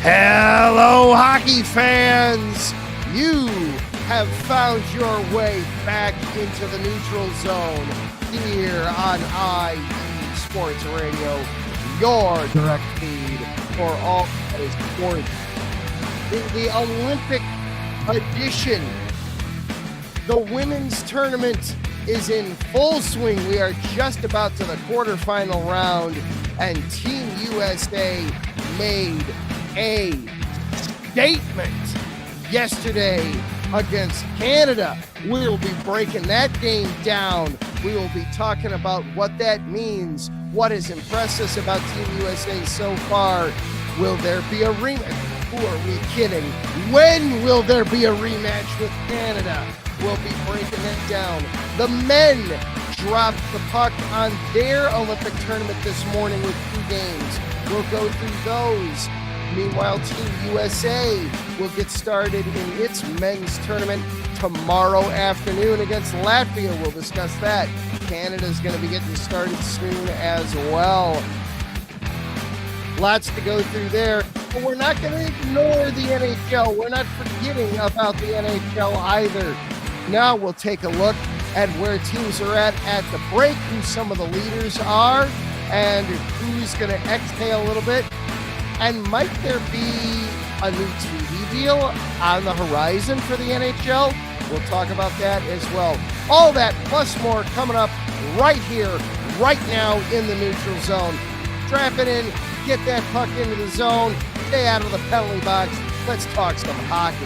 Hello, hockey fans! You have found your way back into the neutral zone here on IE Sports Radio, your direct feed for all that is sports. The Olympic edition, the women's tournament is in full swing. We are just about to the quarterfinal round, and Team USA made a statement yesterday against Canada. We will be breaking that game down. We will be talking about what that means, what has impressed us about Team USA so far. Will there be a rematch? Who are we kidding? When will there be a rematch with Canada? We'll be breaking that down. The men dropped the puck on their Olympic tournament this morning with 2 games. We'll go through those. Meanwhile, Team USA will get started in its men's tournament tomorrow afternoon against Latvia. We'll discuss that. Canada's going to be getting started soon as well. Lots to go through there. But we're not going to ignore the NHL. We're not forgetting about the NHL either. Now we'll take a look at where teams are at the break, who some of the leaders are, and who's going to exhale a little bit. And might there be a new TV deal on the horizon for the NHL? We'll talk about that as well. All that plus more coming up right here, right now in the neutral zone. Trap it in, get that puck into the zone, stay out of the penalty box. Let's talk some hockey.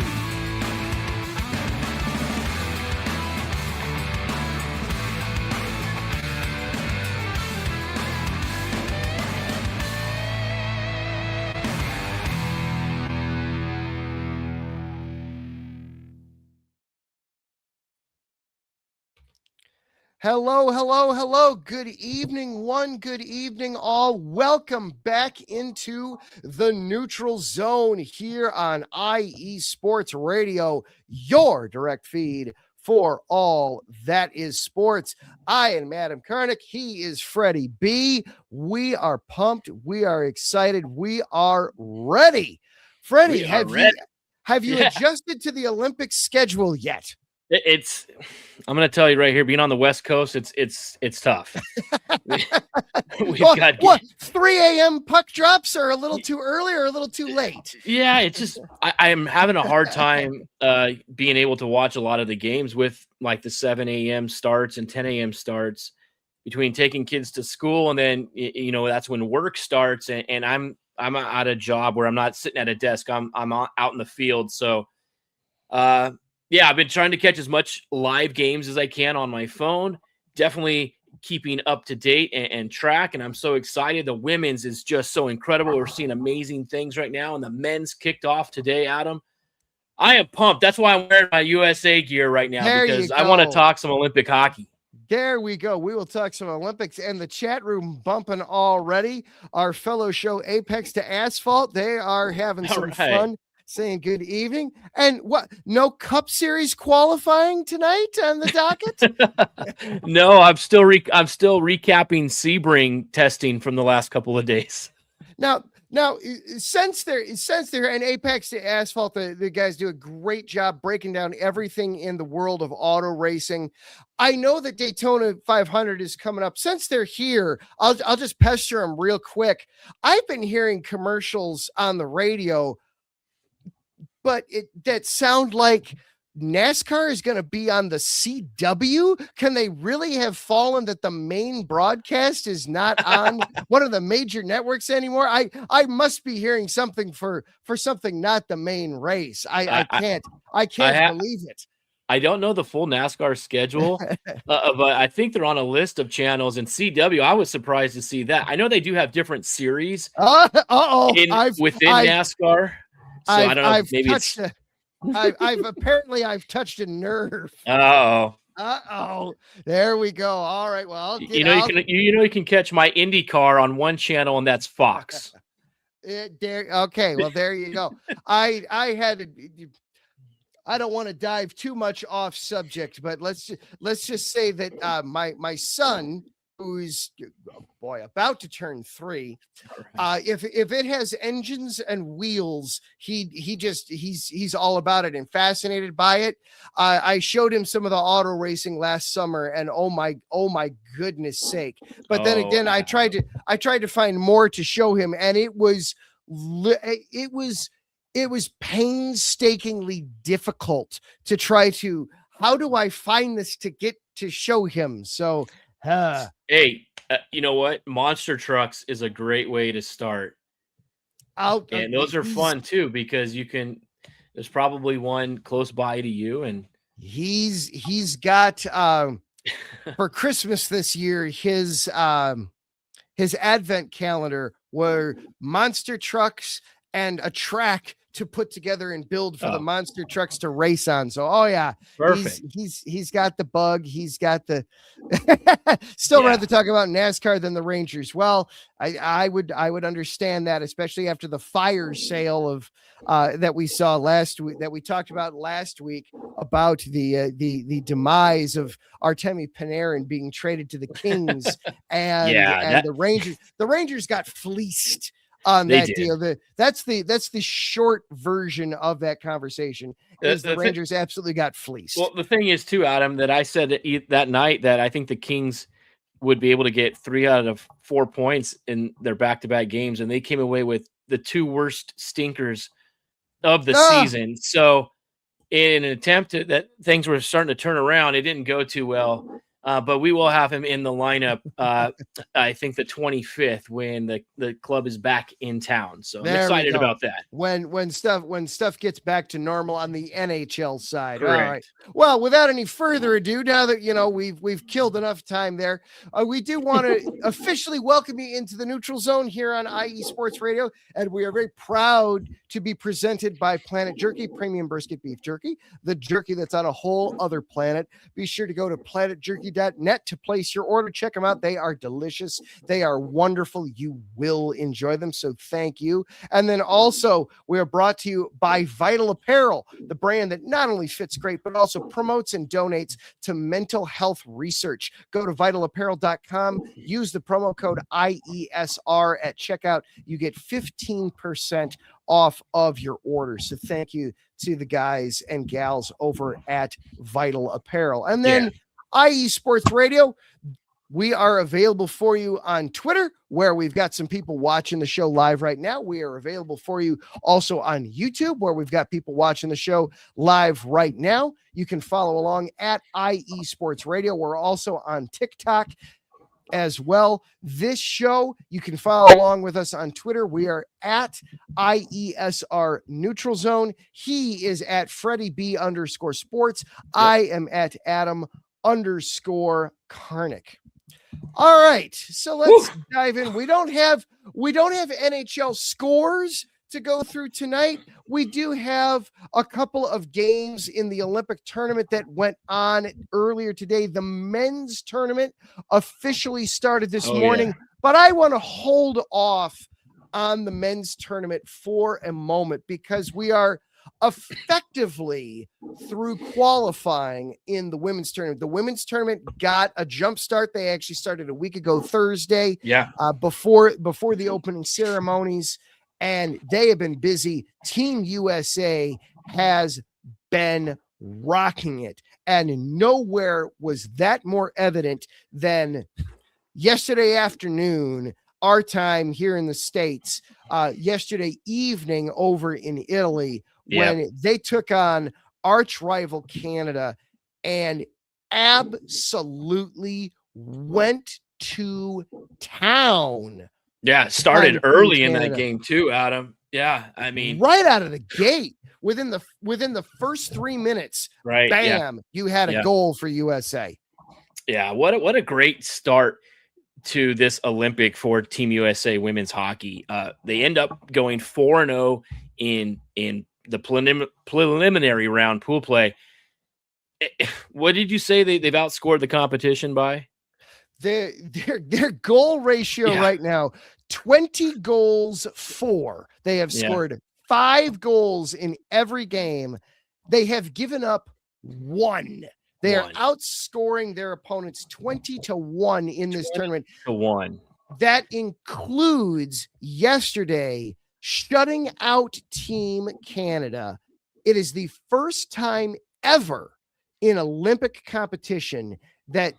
Hello. Good evening, one. Good evening, all. Welcome back into the neutral zone here on IE Sports Radio, your direct feed for all that is sports. I am Adam Karnick. He is Freddie B. We are pumped. We are excited. We are ready. Freddie, have you adjusted to the Olympic schedule yet? I'm going to tell you right here, being on the West Coast, it's tough. What 3 a.m. puck drops are a little too early or a little too late? Yeah, it's just I am having a hard time being able to watch a lot of the games with like the 7 a.m. starts and 10 a.m. starts between taking kids to school, and then that's when work starts, and I'm at a job where I'm not sitting at a desk. I'm out in the field, so yeah, I've been trying to catch as much live games as I can on my phone. Definitely keeping up to date and track, and I'm so excited. The women's is just so incredible. We're seeing amazing things right now, and the men's kicked off today, Adam. I am pumped. That's why I'm wearing my USA gear right now, because I want to talk some Olympic hockey. There we go. We will talk some Olympics, and the chat room bumping already. Our fellow show Apex to Asphalt, they are having some fun. Saying good evening. And what? No Cup Series qualifying tonight on the docket? No, I'm still recapping Sebring testing from the last couple of days. Now, since they're and Apex to Asphalt, the guys do a great job breaking down everything in the world of auto racing. I know that Daytona 500 is coming up. Since they're here, I'll just pester them real quick. I've been hearing commercials on the radio, but that sound like NASCAR is going to be on the CW. Can they really have fallen that the main broadcast is not on one of the major networks anymore? I must be hearing something for something not the main race. I can't believe it. I don't know the full NASCAR schedule, but I think they're on a list of channels. And CW, I was surprised to see that. I know they do have different series within NASCAR. So I don't know. Maybe I've touched a nerve. Uh-oh. There we go. All right. Well, you can catch my IndyCar on one channel, and that's Fox. Okay. Well, there you go. I don't want to dive too much off subject, but let's just say that my son who's, oh boy, about to turn 3. Right. If it has engines and wheels, he's all about it and fascinated by it. I showed him some of the auto racing last summer, and oh my goodness sake! But then again, I tried to find more to show him, and it was painstakingly difficult to try to. How do I find this to get to show him? So, hey, you know what? Monster trucks is a great way to start. And those are fun too, because there's probably one close by to you, and he's got for Christmas this year, his advent calendar were monster trucks and a track to put together and build for the monster trucks to race on. So, perfect. He's got the bug. He's got the still rather talk about NASCAR than the Rangers. Well, I would understand that, especially after the fire sale of that we saw last week, that we talked about last week, about the demise of Artemi Panarin being traded to the Kings, and the Rangers got fleeced on that deal. That's the short version of that conversation. Is the Rangers absolutely got fleeced. Well, the thing is too, Adam, that I said that night that I think the Kings would be able to get 3 out of 4 points in their back-to-back games, and they came away with the 2 worst stinkers of the season. So in an attempt that things were starting to turn around, it didn't go too well. But we will have him in the lineup, I think the 25th, when the club is back in town. So I'm excited about that. When stuff gets back to normal on the NHL side. Correct. All right. Well, without any further ado, now that we've killed enough time there, we do want to officially welcome you into the Neutral Zone here on IE Sports Radio, and we are very proud to be presented by Planet Jerky, premium brisket beef jerky, the jerky that's on a whole other planet. Be sure to go to planetjerky.net to place your order. Check them out. They are delicious. They are wonderful. You will enjoy them. So thank you. And then also we are brought to you by Vital Apparel, the brand that not only fits great, but also promotes and donates to mental health research. Go to vitalapparel.com. Use the promo code IESR at checkout. You get 15% off of your order. So thank you to the guys and gals over at Vital Apparel. And then IE Sports Radio, we are available for you on Twitter, where we've got some people watching the show live right now. We are available for you also on YouTube, where we've got people watching the show live right now. You can follow along at IE Sports Radio. We're also on TikTok as well. This show, you can follow along with us on Twitter. We are at IESR Neutral Zone. He is at Freddie B_sports. I am at Adam_Karnick. All right, so let's dive in. We don't have NHL scores to go through tonight. We do have a couple of games in the Olympic tournament that went on earlier today. The men's tournament officially started this morning, but I want to hold off on the men's tournament for a moment, because we are effectively through qualifying in the women's tournament. The women's tournament got a jump start. They actually started a week ago Thursday, before the opening ceremonies, and they have been busy. Team USA has been rocking it, and nowhere was that more evident than yesterday afternoon, our time here in the States, yesterday evening over in Italy, when they took on arch rival Canada and absolutely went to town. Yeah, started early in that game too, Adam. Yeah, I mean, right out of the gate, within the first 3 minutes, right? Bam, you had a goal for USA. Yeah, what a great start to this Olympic for Team USA women's hockey. They end up going 4-0 in the preliminary round pool play. What did you say they've outscored the competition by? Their goal ratio right now, 20 goals for. They have scored 5 goals in every game. They have given up 1. They are outscoring their opponents 20-1 in this tournament. 20-1. That includes yesterday shutting out Team Canada. It is the first time ever in Olympic competition that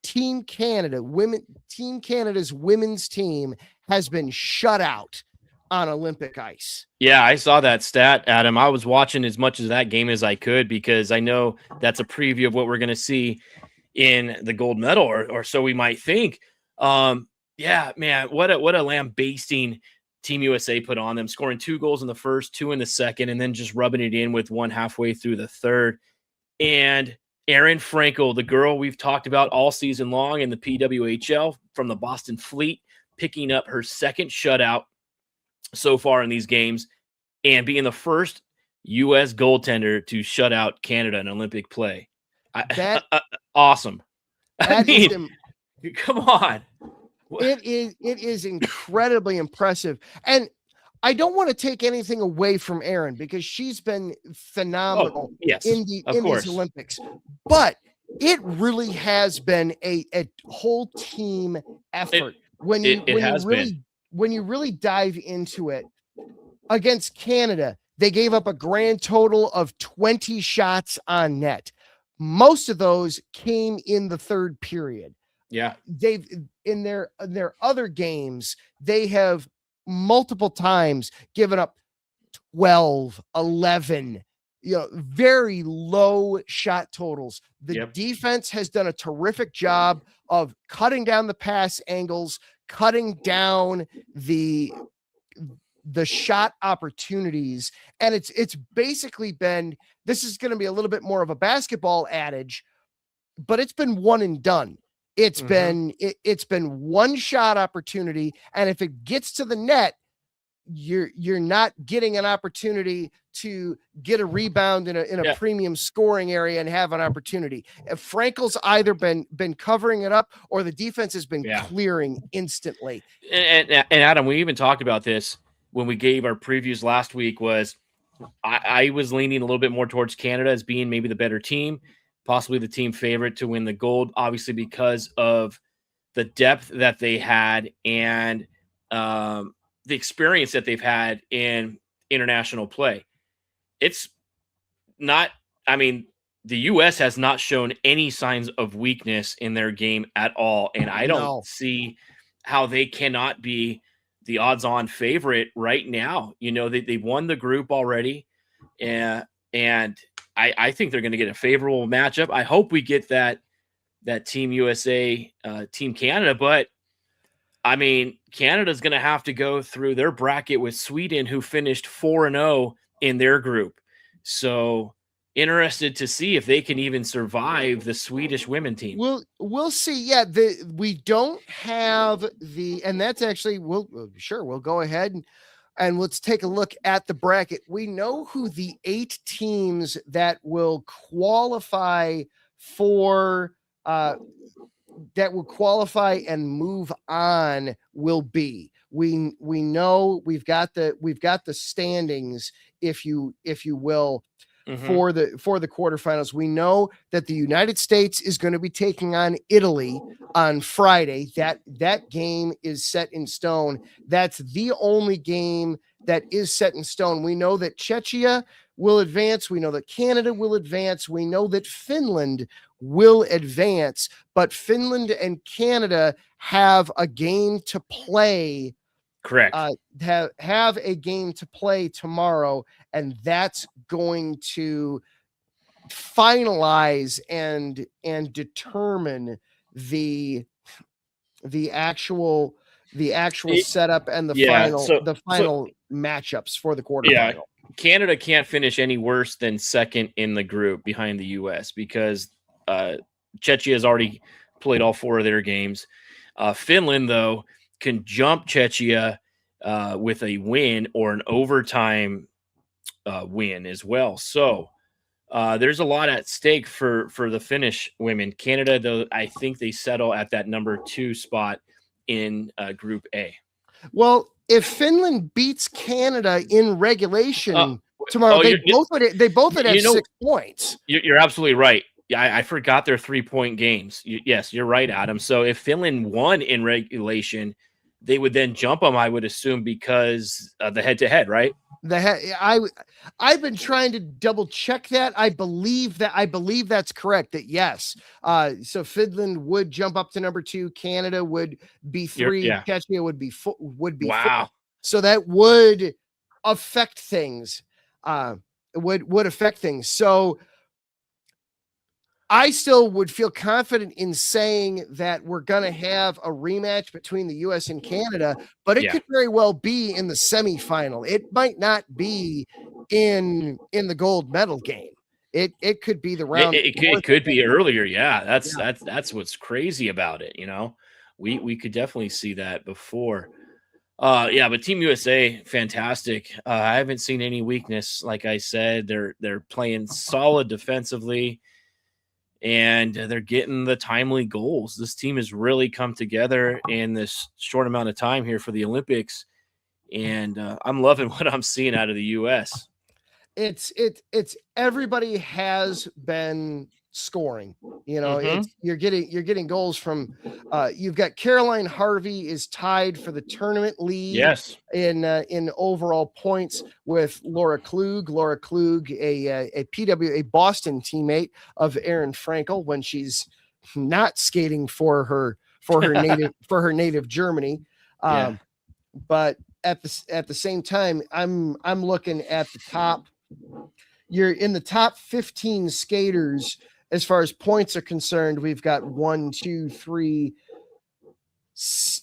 Team Canada's women's team has been shut out on Olympic ice. Yeah, I saw that stat, Adam. I was watching as much of that game as I could because I know that's a preview of what we're going to see in the gold medal, or so we might think. Yeah, man, what a lambasting Team USA put on them, scoring 2 goals in the first, 2 in the second, and then just rubbing it in with 1 halfway through the third. And Erin Frankel, the girl we've talked about all season long in the PWHL from the Boston Fleet, picking up her second shutout so far in these games and being the first U.S. goaltender to shut out Canada in Olympic play. Awesome. Come on. It is incredibly impressive. And I don't want to take anything away from Erin because she's been phenomenal in these Olympics. But it really has been a whole team effort. When you really dive into it, against Canada, they gave up a grand total of 20 shots on net. Most of those came in the third period. Yeah. They've in their other games, they have multiple times given up 12, 11, very low shot totals. The defense has done a terrific job of cutting down the pass angles, cutting down the shot opportunities. And it's basically been, this is going to be a little bit more of a basketball adage, but it's been one and done. It's been one shot opportunity. And if it gets to the net, you're not getting an opportunity to get a rebound in a premium scoring area and have an opportunity. If Frankel's either been covering it up or the defense has been clearing instantly. And Adam, we even talked about this when we gave our previews last week. Was I was leaning a little bit more towards Canada as being maybe the better team, possibly the team favorite to win the gold, obviously because of the depth that they had and the experience that they've had in international play. It's not, the U.S. has not shown any signs of weakness in their game at all. And I don't see how they cannot be the odds-on favorite right now. They've won the group already. And I think they're going to get a favorable matchup. I hope we get that Team USA, Team Canada, but Canada's going to have to go through their bracket with Sweden, who finished 4-0 in their group. So interested to see if they can even survive the Swedish women team. We'll see. Yeah, we don't have and that's actually, we'll go ahead and let's take a look at the bracket. We know who the 8 teams that will qualify and move on will be. We know we've got the standings, if you will, for the quarterfinals. We know that the United States is going to be taking on Italy on Friday. That game is set in stone. That's the only game that is set in stone. We know that Czechia will advance. We know that Canada will advance. We know that Finland will advance, but Finland and Canada have a game to play. Correct. Have a game to play tomorrow, and that's going to finalize and determine the actual setup and the final matchups for the quarterfinal. Yeah, Canada can't finish any worse than second in the group behind the U.S. because Czechia has already played all 4 of their games. Finland, though, can jump Czechia with a win or an overtime win as well. So there's a lot at stake for the Finnish women. Canada, though, I think they settle at that number 2 spot in Group A. Well, if Finland beats Canada in regulation tomorrow, they both would have 6 points. You're absolutely right. I forgot their 3-point games. Yes, you're right, Adam. So if Finland won in regulation, they would then jump them, I would assume, because of the head-to-head, right? I've been trying to double check that. I believe that's correct. That yes. So Finland would jump up to number 2. Canada would be 3. Yeah. Czechia would be 4. Wow. 4. So that would affect things. Would affect things. So I still would feel confident in saying that we're going to have a rematch between the U.S. and Canada, but it could very well be in the semifinal. It might not be in the gold medal game. It could be the round. It could be earlier. Yeah, that's what's crazy about it. You know, we could definitely see that before. Yeah, but Team USA, fantastic. I haven't seen any weakness. Like I said, they're playing solid defensively. And they're getting the timely goals. This team has really come together in this short amount of time here for the Olympics. And I'm loving what I'm seeing out of the U.S. It's everybody has been scoring, you know. It's you're getting goals from you've got Caroline Harvey is tied for the tournament lead in overall points with Laura Klug, a Boston teammate of Erin Frankel when she's not skating for her native Germany. But at the same time, I'm looking at the top. You're in the top 15 skaters as far as points are concerned. We've got 1, 2, 3.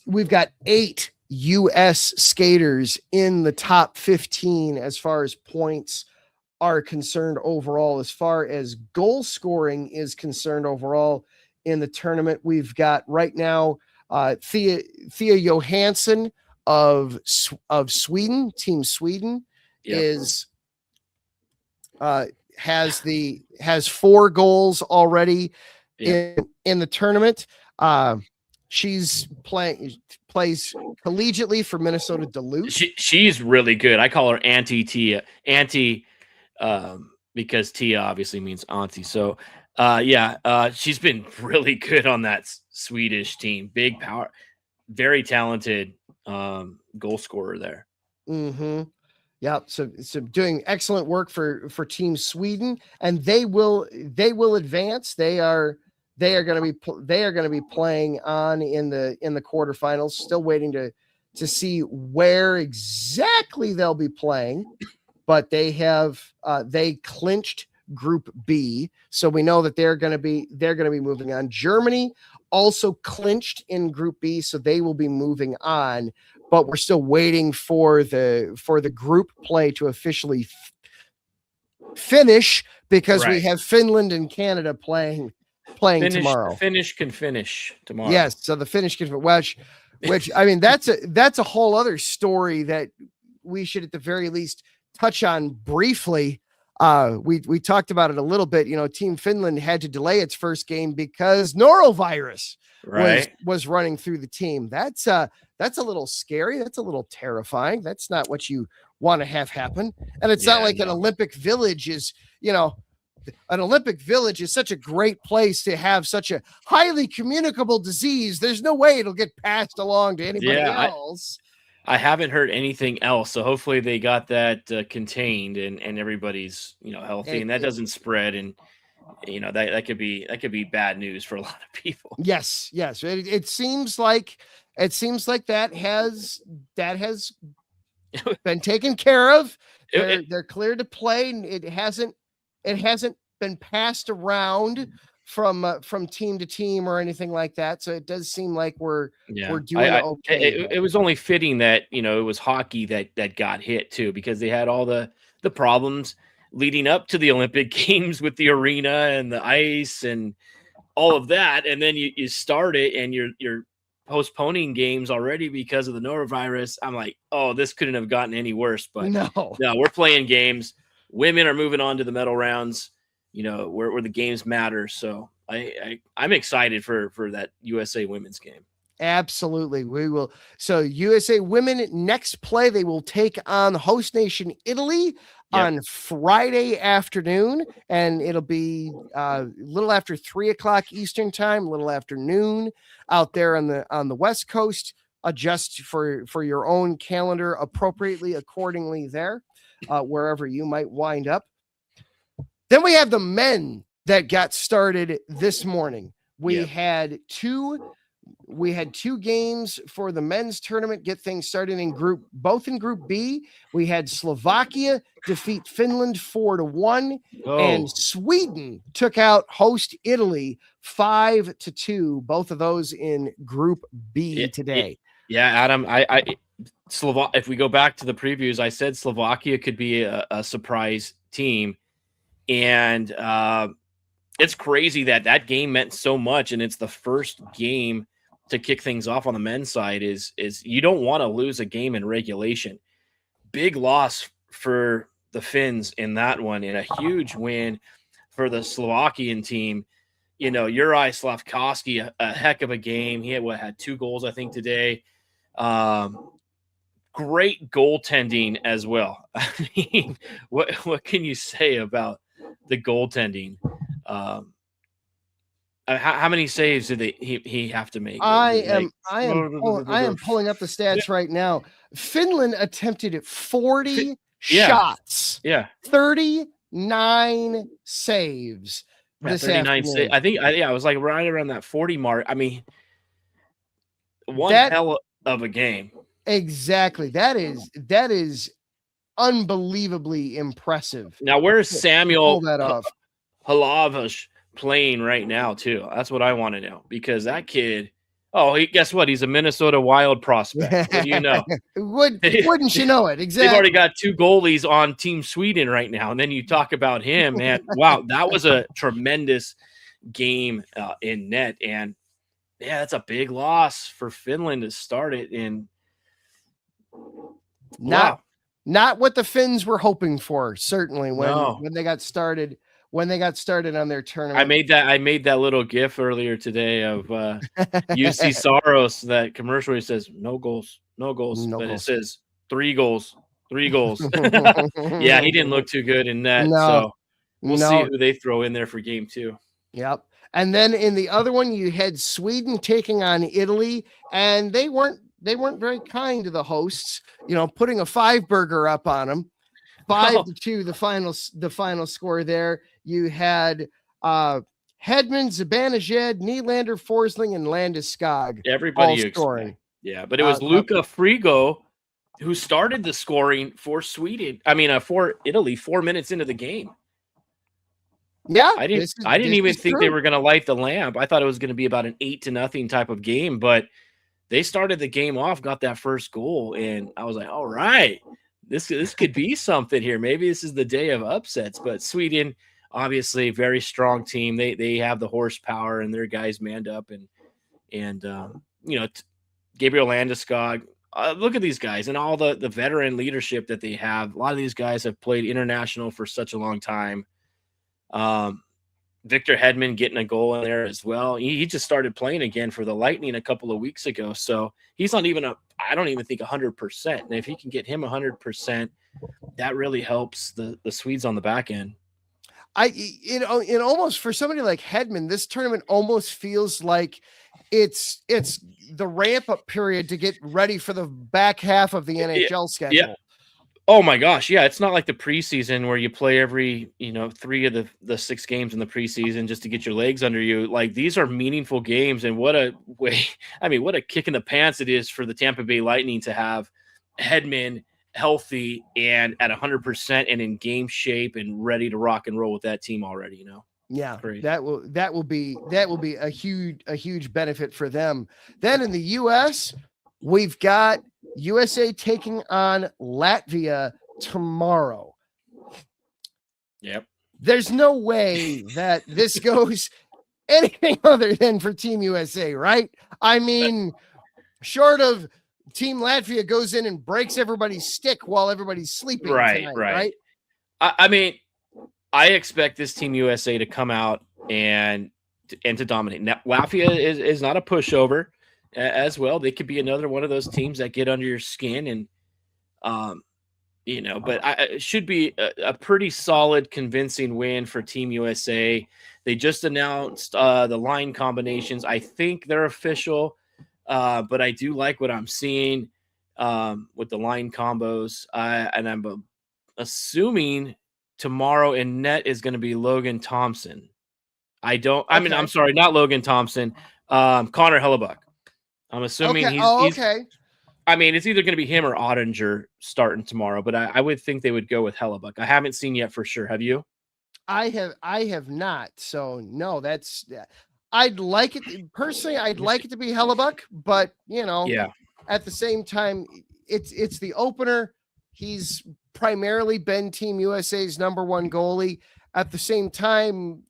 We've got 8 U.S. skaters in the top 15 as far as points are concerned overall. As far as goal scoring is concerned overall in the tournament, we've got right now Thea Johansson of Sweden, Team Sweden, has 4 goals already in the tournament. She's plays collegiately for Minnesota Duluth. She's really good. I call her Auntie Tia. Because Tia obviously means auntie. So she's been really good on that Swedish team. Big power, very talented goal scorer there. Yeah, so doing excellent work for Team Sweden, and they will advance. They are going to be playing on in the quarterfinals. Still waiting to see where exactly they'll be playing, but they clinched Group B, so we know that they're going to be moving on. Germany also clinched in Group B, so they will be moving on. But we're still waiting for the group play to officially finish because we have Finland and Canada playing tomorrow. Finnish can finish tomorrow. Yes, so the Finnish can which I mean that's a whole other story that we should at the very least touch on briefly. We talked about it a little bit. You know, Team Finland had to delay its first game because norovirus was running through the team. That's a little scary. That's a little terrifying. That's not what you want to have happen. And it's not like an Olympic Village is, you know, an Olympic Village is such a great place to have such a highly communicable disease. There's no way it'll get passed along to anybody else. I haven't heard anything else. So hopefully they got that contained and everybody's, you know, healthy and that doesn't spread. And, you know, that could be bad news for a lot of people. Yes. It seems like that has been taken care of. They're cleared to play. It hasn't been passed around from team to team or anything like that. So it does seem like we're doing okay. It was only fitting that, you know, it was hockey that got hit too, because they had all the problems leading up to the Olympic Games with the arena and the ice and all of that. And then you start it and you're postponing games already because of the norovirus. I'm like, oh, this couldn't have gotten any worse. But no, we're playing games. Women are moving on to the medal rounds, you know, where the games matter. So I'm excited for that USA women's game. Absolutely. We will. So USA women next play, they will take on host nation Italy on Friday afternoon, and it'll be a little after 3:00 Eastern time, a little after noon out there on the West Coast. Adjust for your own calendar appropriately accordingly there, wherever you might wind up. Then we have the men that got started this morning. We had two games for the men's tournament, get things started both in Group B. We had Slovakia defeat Finland 4-1, and Sweden took out host Italy 5-2. Both of those in Group B today. Adam, if we go back to the previews, I said Slovakia could be a surprise team, and it's crazy that game meant so much, and it's the first game to kick things off on the men's side. Is you don't want to lose a game in regulation. Big loss for the Finns in that one, and a huge win for the Slovakian team. Juraj Slafkovský, a heck of a game. He had 2 goals, I think, today. Great goaltending as well. I mean, what can you say about the goaltending? How many saves did he have to make? I am pulling up the stats right now. Finland attempted 40 shots. 39 saves. This 39 saves. I think I was like right around that 40 mark. I mean, hell of a game. Exactly. That is unbelievably impressive. Now, where's Samuel Halavish playing right now too? That's what I want to know, because that kid, guess what? He's a Minnesota Wild prospect. What do you know? Wouldn't you know it? Exactly. They've already got 2 goalies on Team Sweden right now, and then you talk about him, man. Wow, that was a tremendous game in net, and that's a big loss for Finland to start it in. Not what the Finns were hoping for, certainly when they got started. When they got started on their tournament. I made that little GIF earlier today of UC Saros, that commercial. He says no goals, it says 3 goals. Yeah, he didn't look too good in that. So we'll see who they throw in there for game 2. Yep. And then in the other one, you had Sweden taking on Italy, and they weren't very kind to the hosts, putting a 5-burger up on them. 5-2, the final score there. You had Hedman, Zibanejad, Nylander, Forsling, and Landeskog. Everybody scoring. Yeah, but it was Luca Frigo who started the scoring for for Italy 4 minutes into the game. Yeah, I didn't even think they were going to light the lamp. I thought it was going to be about an 8-0 type of game, but they started the game off, got that first goal, and I was like, all right, this could be something here. Maybe this is the day of upsets. But Sweden, obviously, very strong team. They have the horsepower, and their guys manned up, and Gabriel Landeskog. Look at these guys and all the veteran leadership that they have. A lot of these guys have played international for such a long time. Victor Hedman getting a goal in there as well. He just started playing again for the Lightning a couple of weeks ago. So he's not even I don't even think 100%. And if he can get him 100%, that really helps the Swedes on the back end. It almost, for somebody like Hedman, this tournament almost feels like it's the ramp up period to get ready for the back half of the NHL schedule. Yeah. Oh my gosh. Yeah. It's not like the preseason where you play every, 3 of the 6 games in the preseason just to get your legs under you. Like, these are meaningful games, and what a kick in the pants it is for the Tampa Bay Lightning to have Hedman healthy and at 100% and in game shape and ready to rock and roll with that team already, Yeah, great. That will be a huge benefit for them. Then in the US, we've got USA taking on Latvia tomorrow. Yep. There's no way that this goes anything other than for Team USA, right? I mean, short of Team Latvia goes in and breaks everybody's stick while everybody's sleeping. Right. I mean, I expect this Team USA to come out and to dominate. Now, Latvia is not a pushover as well. They could be another one of those teams that get under your skin, and But it should be a pretty solid, convincing win for Team USA. They just announced the line combinations. I think they're official, but I do like what I'm seeing with the line combos. And I'm assuming tomorrow in net is going to be Logan Thompson. I'm sorry, not Logan Thompson. Connor Hellebuck. I'm assuming he's okay. I mean, it's either going to be him or Ottinger starting tomorrow, but I would think they would go with Hellebuck. I haven't seen yet for sure. Have you? I have not. So no, I'd like it personally. I'd like it to be Hellebuck, but Yeah. at the same time, it's the opener. He's primarily been Team USA's number one goalie. At the same time,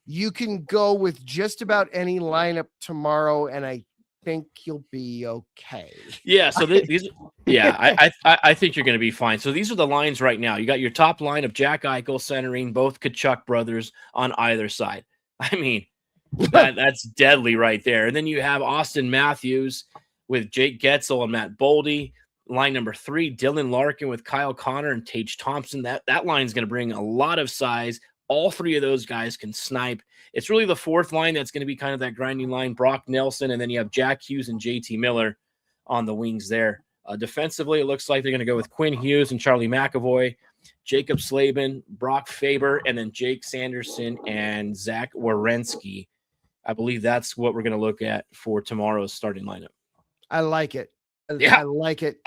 you can go with just about any lineup tomorrow, and I think you'll be okay. Yeah. So these, I think you're going to be fine. So these are the lines right now. You got your top line of Jack Eichel centering both Tkachuk brothers on either side. I mean, that's deadly right there. And then you have Austin Matthews with Jake Getzel and Matt Boldy. Line number 3, Dylan Larkin with Kyle Connor and Tage Thompson. That line is going to bring a lot of size. All 3 of those guys can snipe. It's really the 4th line that's going to be kind of that grinding line. Brock Nelson, and then you have Jack Hughes and JT Miller on the wings there. Defensively, it looks like they're going to go with Quinn Hughes and Charlie McAvoy, Jacob Slavin, Brock Faber, and then Jake Sanderson and Zach Werenski. I believe that's what we're going to look at for tomorrow's starting lineup. I like it. Yeah. I like it.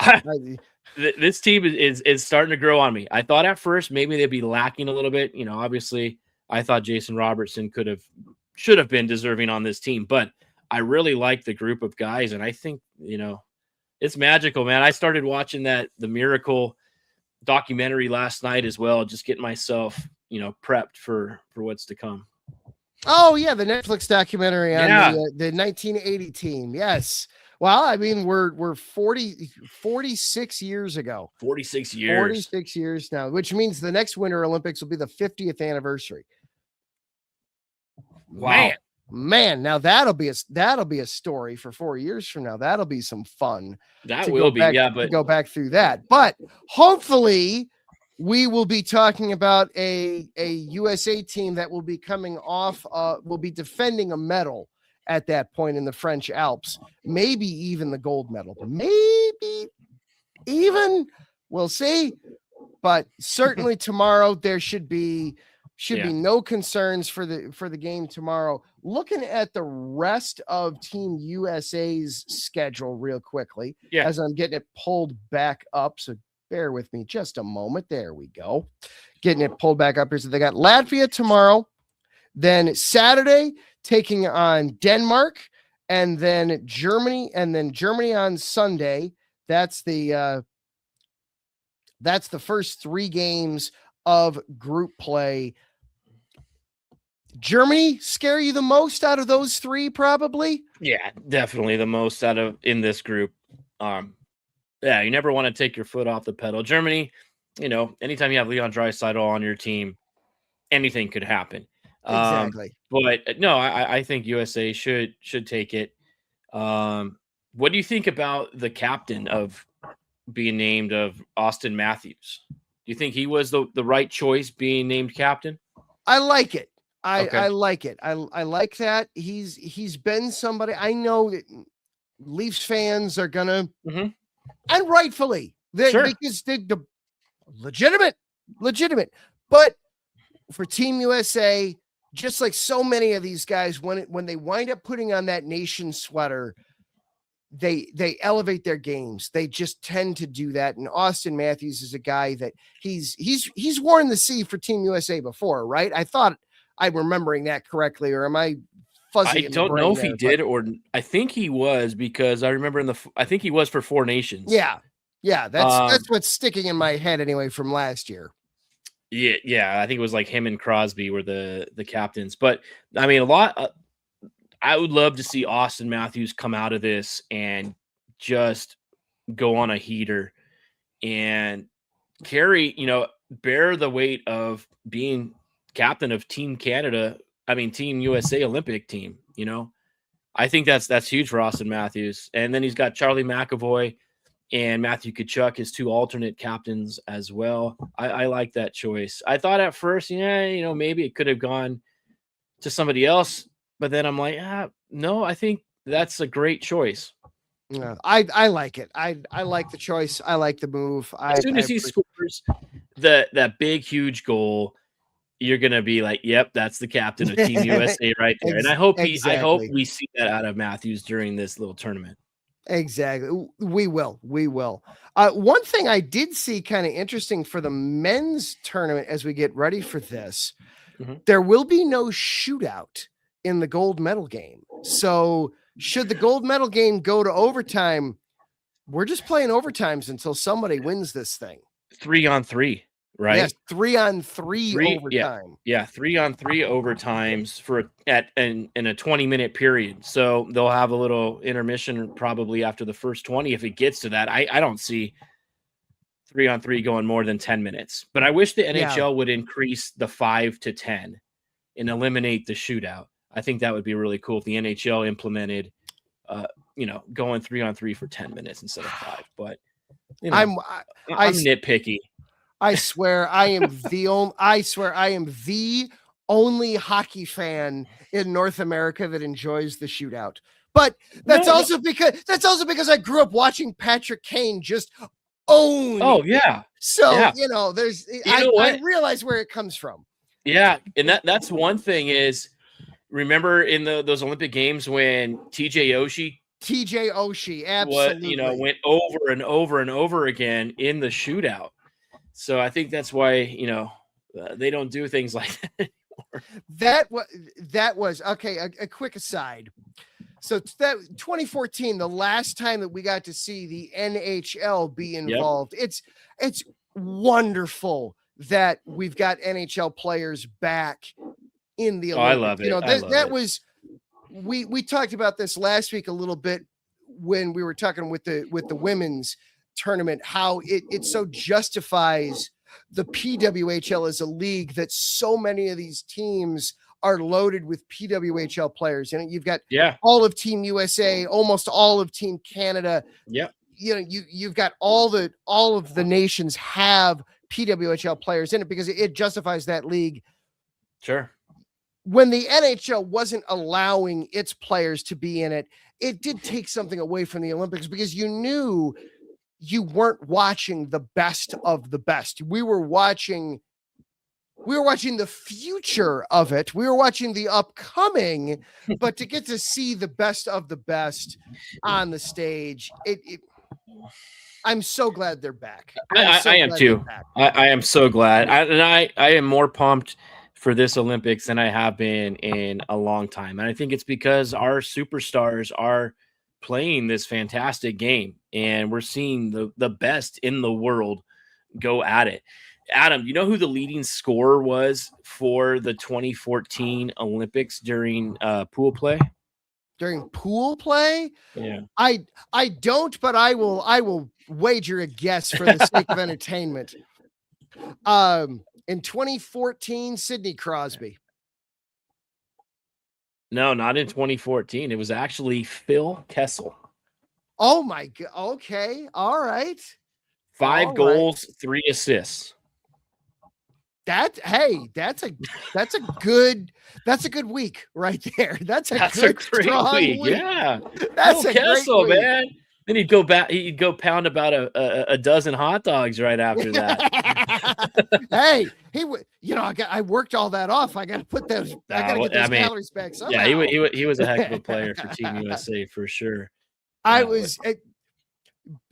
This team is starting to grow on me. I thought at first maybe they'd be lacking a little bit. Obviously, I thought Jason Robertson should have been deserving on this team, but I really like the group of guys, and I think it's magical, man. I started watching the Miracle documentary last night as well, just getting myself prepped for what's to come. Oh yeah, the Netflix documentary on the 1980 team. Yes. Well, I mean, we're 46 years ago. 46 years. 46 years now, which means the next Winter Olympics will be the 50th anniversary. Wow. Man, now that'll be a story for 4 years from now. That'll be some fun. That will be, but go back through that. But hopefully we will be talking about a USA team that will be coming off, will be defending a medal at that point in the French Alps, maybe even the gold medal, maybe even, we'll see. But certainly tomorrow there should be no concerns for the game tomorrow. Looking at the rest of Team USA's schedule real quickly, as I'm getting it pulled back up. So bear with me just a moment. There we go. Getting it pulled back up here. So they got Latvia tomorrow, then Saturday taking on Denmark, and then Germany on Sunday. That's the first 3 games of group play. Germany scare you the most out of those 3, probably? Yeah, definitely the most in this group. You never want to take your foot off the pedal. Germany, anytime you have Leon Draisaitl on your team, anything could happen. Exactly. But no, I think USA should take it. What do you think about the captain of being named of Austin Matthews? Do you think he was the right choice being named captain? I like it. I like it. I like that. He's been somebody. I know that Leafs fans are gonna, and rightfully, because the legitimate. But for Team USA, just like so many of these guys, when they wind up putting on that nation sweater, they elevate their games. They just tend to do that. And Austin Matthews is a guy that he's worn the sea for Team USA before, right? I thought I'm remembering that correctly, or am I fuzzy? I don't know if he did, or I think he was, because I remember I think he was for 4 Nations. Yeah. That's what's sticking in my head anyway from last year. Yeah, I think it was like him and Crosby were the captains. But I mean, I would love to see Austin Matthews come out of this and just go on a heater and carry, bear the weight of being captain of Team USA Olympic team. I think that's huge for Austin Matthews. And then he's got Charlie McAvoy and Matthew Tkachuk is 2 alternate captains as well. I like that choice. I thought at first, maybe it could have gone to somebody else, but then I'm like, no, I think that's a great choice. Yeah, I like it. I like the choice. I like the move. As soon as he scores that big, huge goal, you're gonna be like, "Yep, that's the captain of Team USA right there." And I hope we see that out of Matthews during this little tournament. Exactly. We will. One thing I did see kind of interesting for the men's tournament as we get ready for this, there will be no shootout in the gold medal game. So should the gold medal game go to overtime, we're just playing overtimes until somebody wins this thing. 3-on-3, right? Yes, 3-on-3 overtime. Yeah, 3-on-3 overtimes in a 20-minute period. So they'll have a little intermission probably after the first 20 if it gets to that. I don't see 3-on-3 going more than 10 minutes. But I wish the NHL would increase the 5 to 10 and eliminate the shootout. I think that would be really cool if the NHL implemented going 3-on-3 for 10 minutes instead of 5. But I'm nitpicky. I swear I am the only hockey fan in North America that enjoys the shootout. But that's also because I grew up watching Patrick Kane just own. Oh yeah. So I realize where it comes from. Yeah, and that's one thing is, remember in those Olympic Games when TJ Oshie absolutely went over and over and over again in the shootout. So I think that's why they don't do things like that anymore. That was okay. A quick aside. So that 2014, the last time that we got to see the NHL be involved. Yep. It's wonderful that we've got NHL players back in the Olympics. I love it. We talked about this last week a little bit when we were talking with the women's tournament, how it so justifies the PWHL as a league that so many of these teams are loaded with PWHL players. And you've got all of Team USA, almost all of Team Canada. Yeah. You've got all of the nations have PWHL players in it because it justifies that league. Sure. When the NHL wasn't allowing its players to be in it, it did take something away from the Olympics because you knew you weren't watching the best of the best. We were watching the future of it. We were watching the upcoming, but to get to see the best of the best on the stage, I'm so glad they're back. I am too. I am so glad. I am more pumped for this Olympics than I have been in a long time. And I think it's because our superstars are playing this fantastic game and we're seeing the best in the world go at it. Adam, you know who the leading scorer was for the 2014 Olympics during pool play? During pool play? Yeah. I don't, but I will wager a guess for the sake of entertainment. In 2014, Sidney Crosby. No, not in 2014. It was actually Phil Kessel. Oh my God. Okay. All right. 5 goals, 3 assists. That's a good week right there. That's a great week. Yeah. That's a Kessel, great week. Man. Then he'd go pound about a dozen hot dogs right after that. Hey, I worked all that off. I got to put those. I got to get those calories back somehow. Yeah, he was a heck of a player for Team USA for sure. I was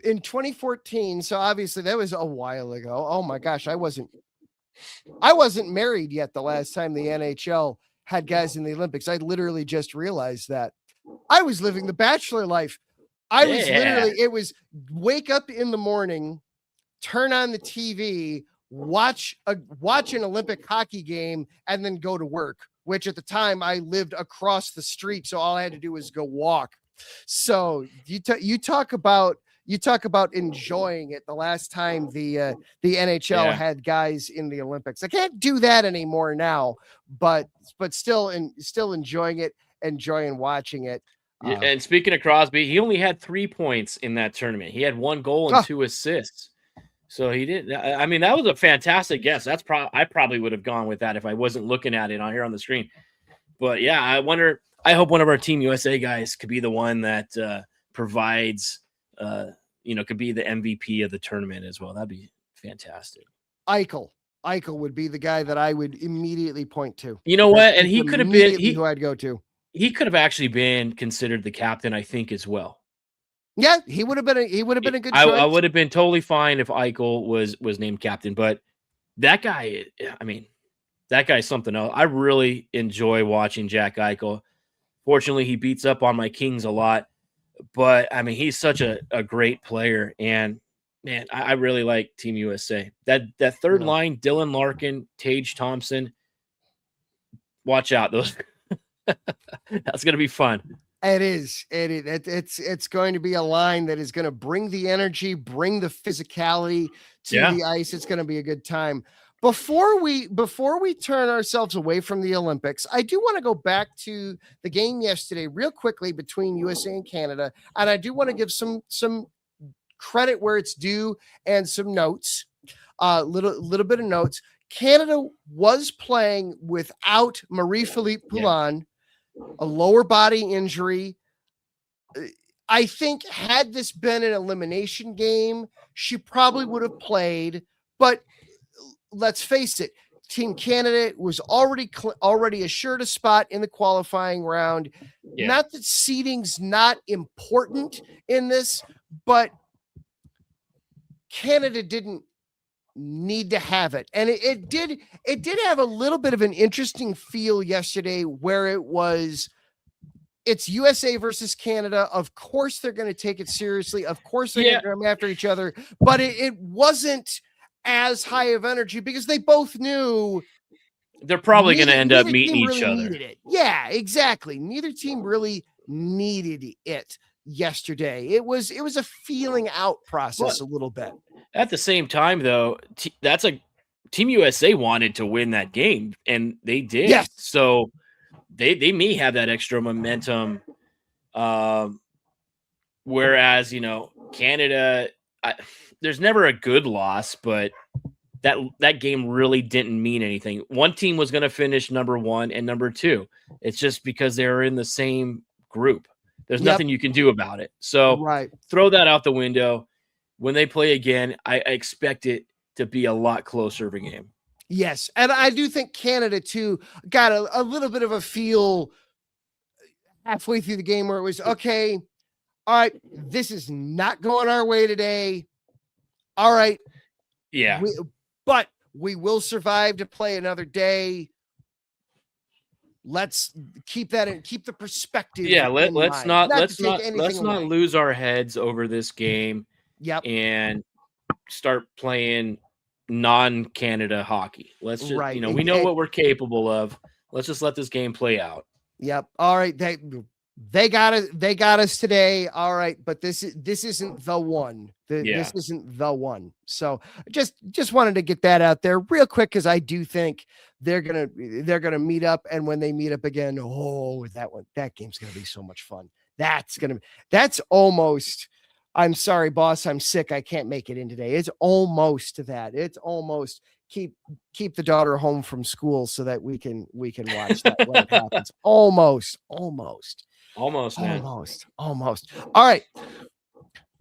in 2014, so obviously that was a while ago. Oh my gosh, I wasn't married yet the last time the NHL had guys in the Olympics. I literally just realized that I was living the bachelor life. It was wake up in the morning, turn on the TV, watch an Olympic hockey game, and then go to work, which at the time I lived across the street. So all I had to do was go walk. So you talk about enjoying it. The last time the NHL had guys in the Olympics, I can't do that anymore now, but still enjoying it, enjoying watching it. And speaking of Crosby, he only had 3 points in that tournament. He had 1 goal and 2 assists. So he did. I mean, that was a fantastic guess. I probably would have gone with that if I wasn't looking at it on here on the screen. But yeah, I hope one of our Team USA guys could be the one that provides, could be the MVP of the tournament as well. That'd be fantastic. Eichel would be the guy that I would immediately point to. You know what? And he could have been who I'd go to. He could have actually been considered the captain, I think, as well. Yeah, he would have been a good choice. I would have been totally fine if Eichel was named captain, but that guy, I mean, that guy's something else. I really enjoy watching Jack Eichel. Fortunately, he beats up on my Kings a lot, but I mean, he's such a great player, and man, I really like Team USA. That third line, Dylan Larkin, Tage Thompson. Watch out, those. That's gonna be fun. It is. It's going to be a line that is going to bring the energy, bring the physicality to the ice. It's going to be a good time. Before we turn ourselves away from the Olympics, I do want to go back to the game yesterday real quickly between USA and Canada, and I do want to give some credit where it's due and some notes. Little bit of notes. Canada was playing without Marie-Philippe Poulin. A lower body injury. I think had this been an elimination game, she probably would have played. But let's face it, Team Canada was already assured a spot in the qualifying round. Yeah. Not that seeding's not important in this, but Canada didn't need to have it, and it did have a little bit of an interesting feel yesterday where it's USA versus Canada. Of course they're going to take it seriously, of course they're going to come after each other, but it wasn't as high of energy because they both knew they're probably going to end up meeting each other. Yeah, exactly. Neither team really needed it yesterday. It was a feeling out process a little bit. At the same time, though, that's a Team USA wanted to win that game, and they did. Yes. So they may have that extra momentum. Whereas, Canada, there's never a good loss, but that game really didn't mean anything. One team was going to finish number 1 and number 2. It's just because they were in the same group. There's nothing you can do about it. So throw that out the window. When they play again, I expect it to be a lot closer of a game. Yes, and I do think Canada, too, got a little bit of a feel halfway through the game where it was, okay, all right, this is not going our way today. All right. Yeah. But we will survive to play another day. Let's keep that in, keep the perspective. Yeah, let's not lose our heads over this game. Yep. And start playing non-Canada hockey. Let's just, we know what we're capable of. Let's just let this game play out. Yep. All right. They got us today. All right. But this isn't the one. This isn't the one. So just wanted to get that out there real quick, because I do think they're gonna meet up, and when they meet up again, that game's gonna be so much fun. That's almost. I'm sorry, boss. I'm sick. I can't make it in today. It's almost that. It's almost keep the daughter home from school so that we can watch that when it happens. Almost, man. Almost. All right.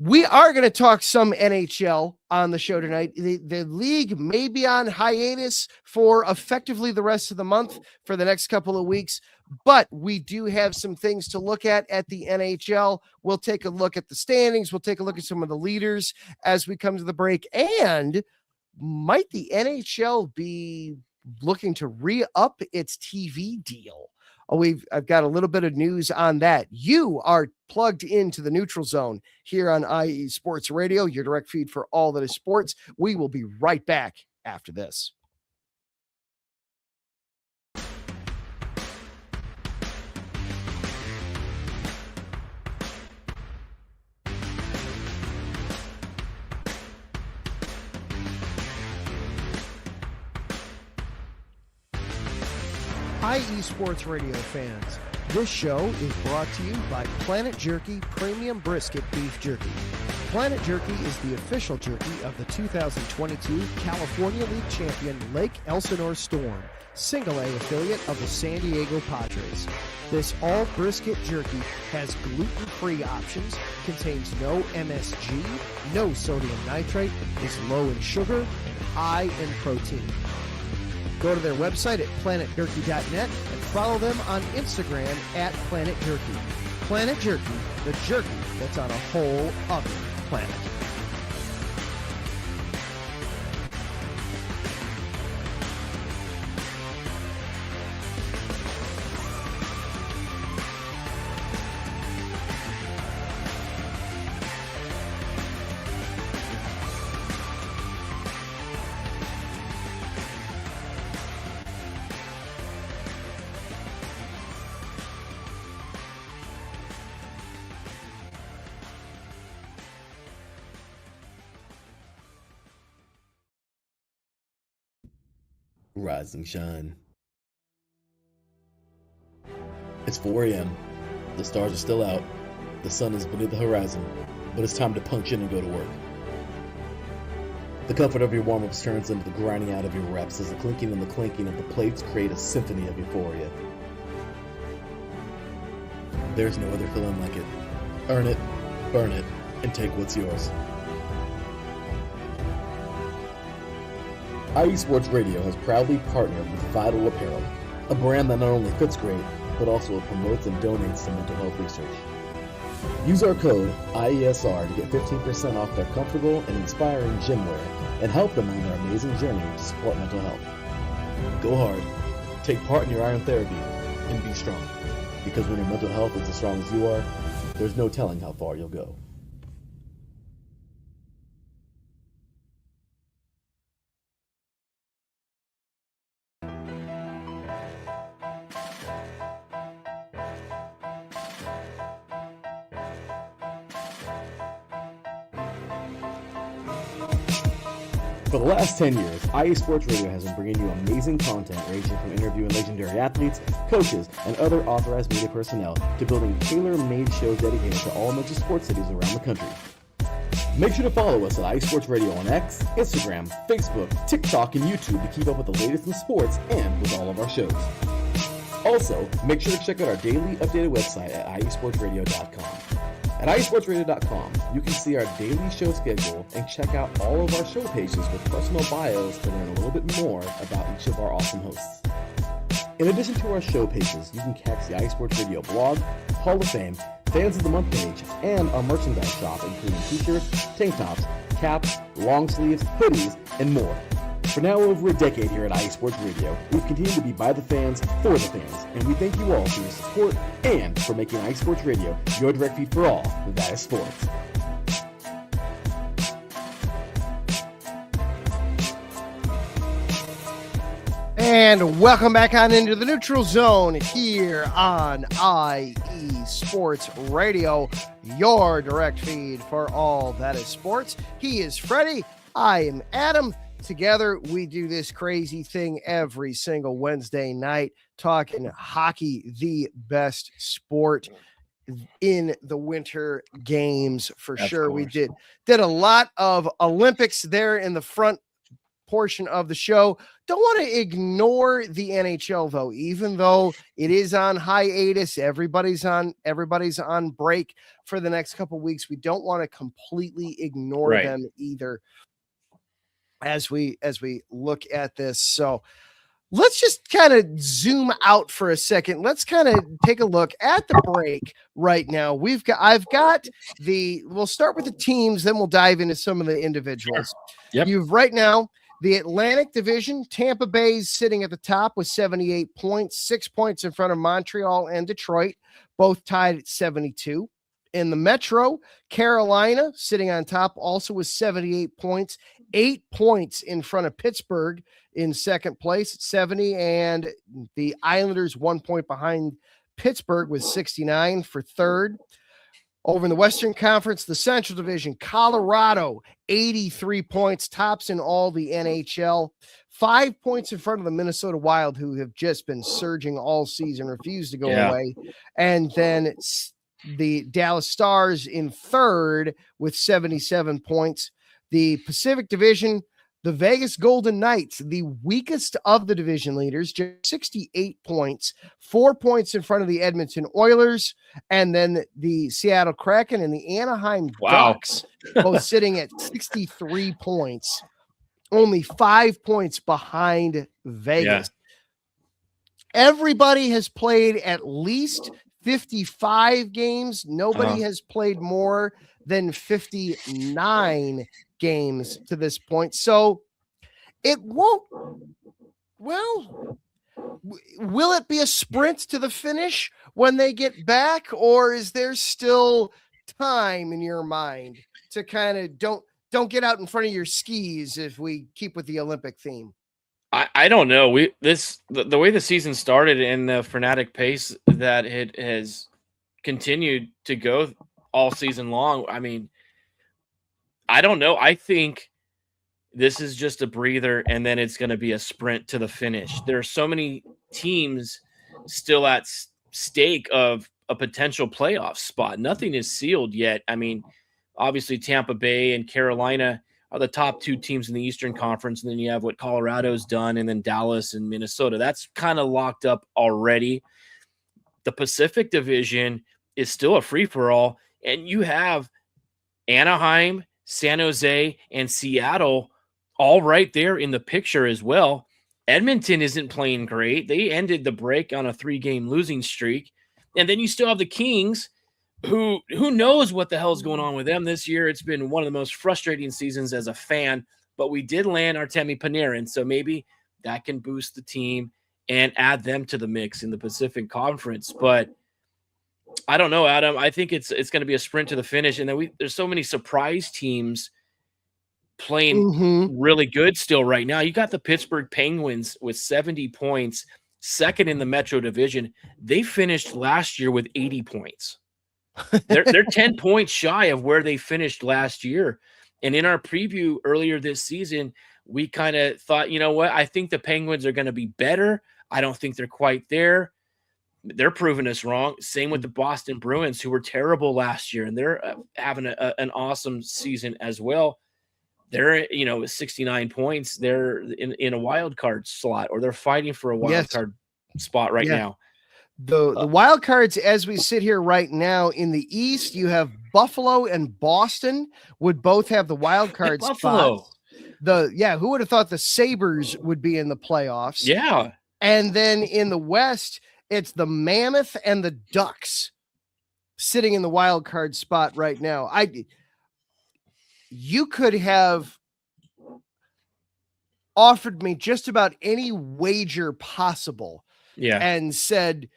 We are going to talk some NHL on the show tonight. The league may be on hiatus for effectively the rest of the month for the next couple of weeks, but we do have some things to look at the NHL. We'll take a look at the standings. We'll take a look at some of the leaders as we come to the break. And might the NHL be looking to re-up its TV deal? I've got a little bit of news on that. You are plugged into the Neutral Zone here on IE Sports Radio, your direct feed for all that is sports. We will be right back after this. IE Sports Radio fans, this show is brought to you by Planet Jerky Premium Brisket Beef Jerky. Planet Jerky is the official jerky of the 2022 California League champion Lake Elsinore Storm, Single A affiliate of the San Diego Padres. This all brisket jerky has gluten-free options, contains no MSG, no sodium nitrate, is low in sugar, and high in protein. Go to their website at planetjerky.net and follow them on Instagram at Planet Jerky. Planet Jerky, the jerky that's on a whole other planet. Rise and shine. It's 4 a.m. The stars are still out. The sun is beneath the horizon, but it's time to punch in and go to work. The comfort of your warm-ups turns into the grinding out of your reps as the clinking and the clanking of the plates create a symphony of euphoria. There's no other feeling like it. Earn it, burn it, and take what's yours. IE Sports Radio has proudly partnered with Vital Apparel, a brand that not only fits great, but also promotes and donates to mental health research. Use our code IESR to get 15% off their comfortable and inspiring gym wear and help them on their amazing journey to support mental health. Go hard, take part in your iron therapy, and be strong. Because when your mental health is as strong as you are, there's no telling how far you'll go. For the last 10 years, IE Sports Radio has been bringing you amazing content ranging from interviewing legendary athletes, coaches, and other authorized media personnel to building tailor-made shows dedicated to all major sports cities around the country. Make sure to follow us at IE Sports Radio on X, Instagram, Facebook, TikTok, and YouTube to keep up with the latest in sports and with all of our shows. Also, make sure to check out our daily updated website at iesportsradio.com. At iesportsradio.com, you can see our daily show schedule and check out all of our show pages with personal bios to learn a little bit more about each of our awesome hosts. In addition to our show pages, you can catch the IE Sports Radio blog, Hall of Fame, Fans of the Month page, and our merchandise shop, including t-shirts, tank tops, caps, long sleeves, hoodies, and more. For now over a decade here at IE Sports Radio, we've continued to be by the fans, for the fans, and we thank you all for your support and for making IE Sports Radio your direct feed for all that is sports. And welcome back on into the neutral zone here on IE Sports Radio, your direct feed for all that is sports. He is Freddie. I am Adam. Together, we do this crazy thing every single Wednesday night, talking hockey, the best sport in the winter games for sure. We did a lot of Olympics there in the front portion of the show. Don't want to ignore the NHL though, even though it is on hiatus. Everybody's on break for the next couple of weeks. We don't want to completely ignore them either as we look at this. So let's just kind of zoom out for a second. Let's kind of take a look at the break right now. We'll start with the teams, then we'll dive into some of the individuals. Yep. You've right now the Atlantic Division. Tampa Bay's sitting at the top with 78 points, 6 points in front of Montreal and Detroit, both tied at 72. In the Metro, Carolina sitting on top also with 78 points, 8 points in front of Pittsburgh in second place at 70, and the Islanders 1 point behind Pittsburgh with 69 for third. Over in the Western Conference, the Central Division, Colorado, 83 points, tops in all the NHL. 5 points in front of the Minnesota Wild, who have just been surging all season, refuse to go away. And then the Dallas Stars in third with 77 points. The Pacific Division, the Vegas Golden Knights, the weakest of the division leaders, just 68 points, 4 points in front of the Edmonton Oilers, and then the Seattle Kraken and the Anaheim Ducks, both sitting at 63 points, only 5 points behind Vegas. Everybody has played at least 55 games. Nobody has played more than 59 games to this point. So it won't, well, will it be a sprint to the finish when they get back, or is there still time in your mind to kind of don't get out in front of your skis if we keep with the Olympic theme? I don't know. The way the season started and the frenetic pace that it has continued to go all season long. I mean, I don't know. I think this is just a breather, and then it's going to be a sprint to the finish. There are so many teams still at stake of a potential playoff spot. Nothing is sealed yet. I mean, obviously Tampa Bay and Carolina are the top two teams in the Eastern Conference, and then you have what Colorado's done, and then Dallas and Minnesota. That's kind of locked up already. The Pacific Division is still a free-for-all, and you have Anaheim, San Jose, and Seattle all right there in the picture as well. Edmonton isn't playing great. They ended the break on a 3-game losing streak. And then you still have the Kings, who knows what the hell's going on with them this year. It's been one of the most frustrating seasons as a fan, but we did land Artemi Panarin, so maybe that can boost the team and add them to the mix in the Pacific Conference. But I don't know, Adam. I think it's going to be a sprint to the finish, and then there's so many surprise teams playing really good still right now. You got the Pittsburgh Penguins with 70 points, second in the Metro Division. They finished last year with 80 points. They're 10 points shy of where they finished last year. And in our preview earlier this season, we kind of thought, you know what? I think the Penguins are going to be better. I don't think they're quite there. They're proving us wrong. Same with the Boston Bruins, who were terrible last year, and they're having an awesome season as well. They're, with 69 points. They're in a wild card slot, or they're fighting for a wild card spot right now. The wild cards, as we sit here right now in the East, you have Buffalo and Boston would both have the wild card Buffalo. Spots. Who would have thought the Sabres would be in the playoffs? Yeah. And then in the West, it's the Mammoth and the Ducks sitting in the wild card spot right now. You could have offered me just about any wager possible and said,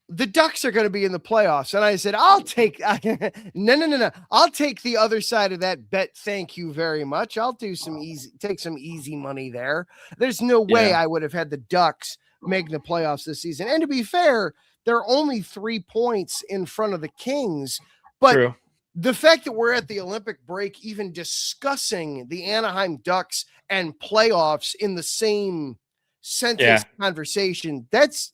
the Ducks are going to be in the playoffs. And I said, I'll take, no. I'll take the other side of that bet. Thank you very much. I'll take some easy money there. There's no way I would have had the Ducks making the playoffs this season. And to be fair, they're only 3 points in front of the Kings, but True. The fact that we're at the Olympic break, even discussing the Anaheim Ducks and playoffs in the same sentence conversation, that's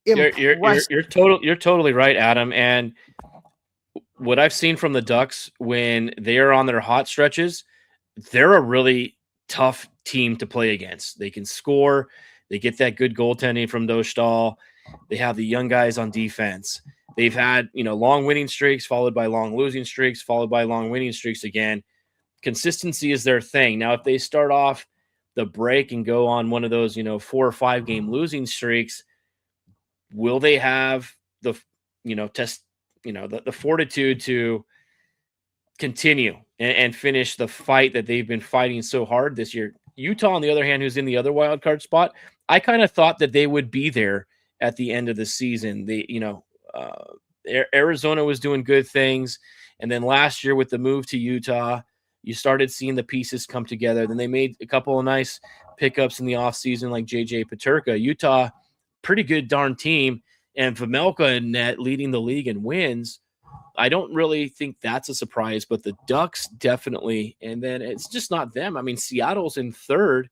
impressive. You're totally right, Adam. And what I've seen from the Ducks when they are on their hot stretches, they're a really tough team to play against. They can score. They get that good goaltending from Dostal. They have the young guys on defense. They've had, long winning streaks followed by long losing streaks, followed by long winning streaks again. Consistency is their thing. Now, if they start off the break and go on one of those, 4 or 5 game losing streaks, will they have the fortitude to continue and finish the fight that they've been fighting so hard this year? Utah, on the other hand, who's in the other wild card spot, I kind of thought that they would be there at the end of the season. Arizona was doing good things. And then last year with the move to Utah, you started seeing the pieces come together. Then they made a couple of nice pickups in the offseason, like JJ Peterka. Utah, pretty good darn team. And Vejmelka in net leading the league in wins. I don't really think that's a surprise, but the Ducks definitely. And then it's just not them. I mean, Seattle's in third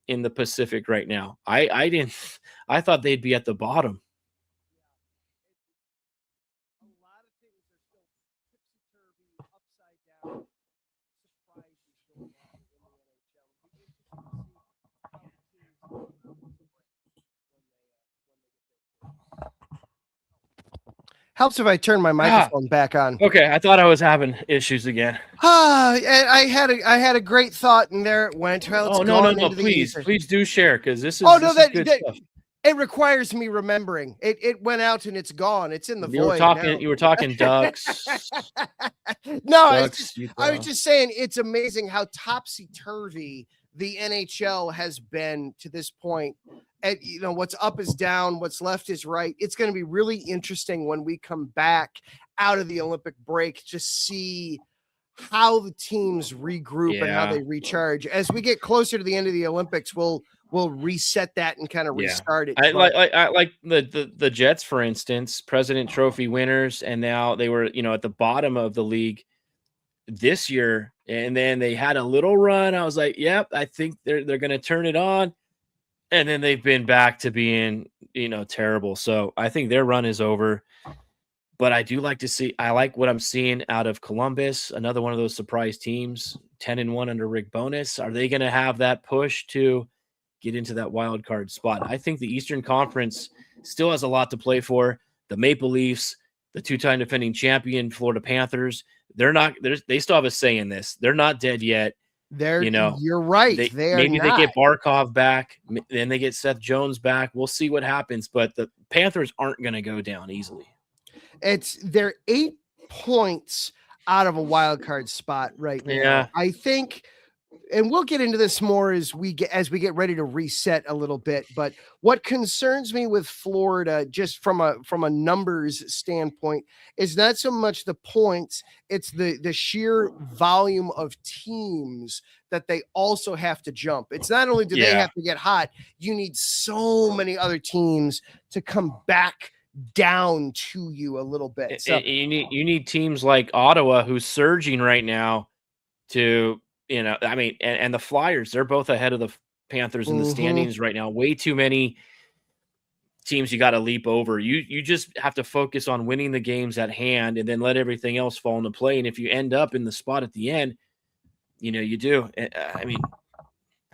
in the Pacific right now. I thought they'd be at the bottom. A lot of things are still topsy-turvy, upside down, surprises going on in the NHL. It'll be interesting to see how the teams come out when they helps if I turn my microphone back on. Okay, I thought I was having issues again. And I had a great thought, and there it went. Well, no, please do share, because this is good stuff. It requires me remembering. It went out and it's gone. It's in the void. You were talking Ducks. No, I was just saying it's amazing how topsy-turvy the NHL has been to this point. And what's up is down, what's left is right. It's going to be really interesting when we come back out of the Olympic break to see how the teams regroup and how they recharge. As we get closer to the end of the Olympics, we'll reset that and kind of restart it. I like the Jets, for instance, President Trophy winners, and now they were at the bottom of the league this year, and then they had a little run. I was like, yep, I think they're going to turn it on. And then they've been back to being, terrible. So I think their run is over. But I do like to see, I like what I'm seeing out of Columbus, another one of those surprise teams, 10-1 under Rick Bowness. Are they going to have that push to get into that wild card spot? I think the Eastern Conference still has a lot to play for. The Maple Leafs, the two-time defending champion Florida Panthers, they still have a say in this. They're not dead yet. You're right. Maybe they get Barkov back, then they get Seth Jones back. We'll see what happens, but the Panthers aren't going to go down easily. They're 8 points out of a wild card spot right now. Yeah. I think, and we'll get into this more as we get ready to reset a little bit. But what concerns me with Florida, just from a numbers standpoint, is not so much the points; it's the sheer volume of teams that they also have to jump. It's not only do they have to get hot; you need so many other teams to come back down to you a little bit. So you need teams like Ottawa, who's surging right now, to. And the Flyers, they're both ahead of the Panthers in the standings right now. Way too many teams you got to leap over. You just have to focus on winning the games at hand and then let everything else fall into play. And if you end up in the spot at the end, you do. I mean, I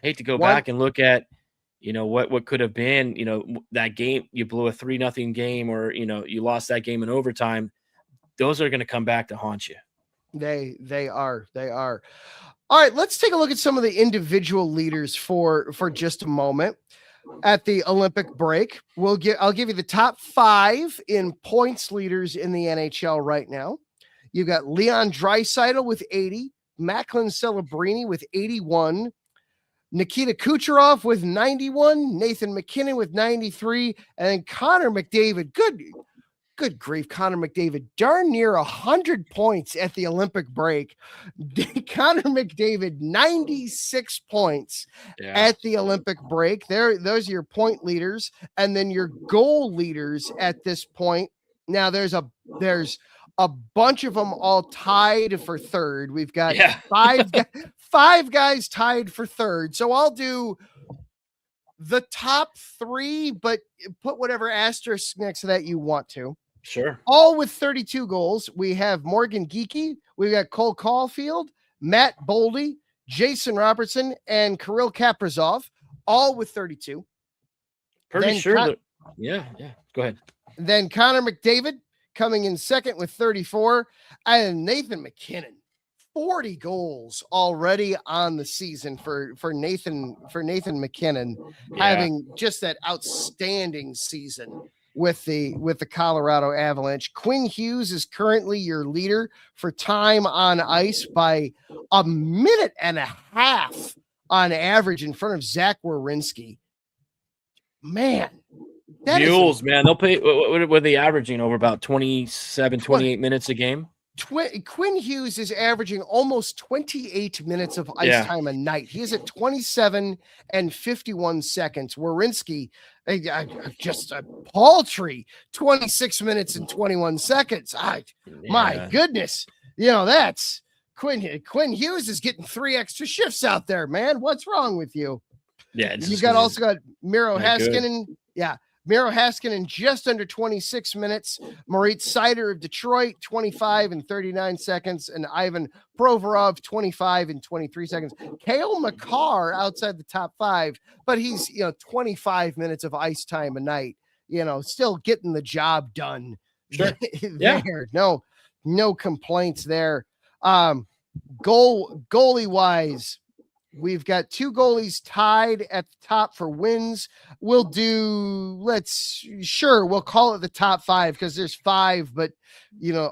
hate to go back and look at, what could have been, that game, you blew a 3-0 game, or, you lost that game in overtime. Those are going to come back to haunt you. They are. All right, let's take a look at some of the individual leaders for just a moment. At the Olympic break, I'll give you the top 5 in points leaders in the NHL right now. You've got Leon Draisaitl with 80, Macklin Celebrini with 81, Nikita Kucherov with 91, Nathan MacKinnon with 93, and then Connor McDavid. Good grief, Connor McDavid, darn near 100 points at the Olympic break. Connor McDavid, 96 points at the Olympic break. Those are your point leaders, and then your goal leaders at this point. Now there's a bunch of them all tied for third. We've got five guys tied for third. So I'll do the top 3, but put whatever asterisk next to that you want to. Sure. All with 32 goals. We have Morgan Geekie. We've got Cole Caulfield, Matt Boldy, Jason Robertson, and Kirill Kaprizov, all with 32. Pretty sure. Yeah. Go ahead. Then Connor McDavid coming in second with 34, and Nathan MacKinnon, 40 goals already on the season for Nathan MacKinnon, having just that outstanding season with the Colorado Avalanche. Quinn Hughes is currently your leader for time on ice by a minute and a half on average in front of Zach Werenski. Man, Mules, man, they'll pay. What are they averaging over about 27, 28 minutes a game? Quinn Hughes is averaging almost 28 minutes of ice time a night. He is at 27 and 51 seconds. Werenski, just a paltry 26 minutes and 21 seconds. My goodness. That's Quinn Hughes is getting 3 extra shifts out there, man. What's wrong with you? Yeah. You've also got Miro Haskinen. Yeah. Miro Haskinen just under 26 minutes. Moritz Seider of Detroit, 25 and 39 seconds. And Ivan Provorov, 25 and 23 seconds. Cale Makar outside the top 5, but he's, 25 minutes of ice time a night, still getting the job done. Sure. Yeah. No complaints there. Goalie wise, we've got 2 goalies tied at the top for wins. We'll call it the top 5 because there's 5, but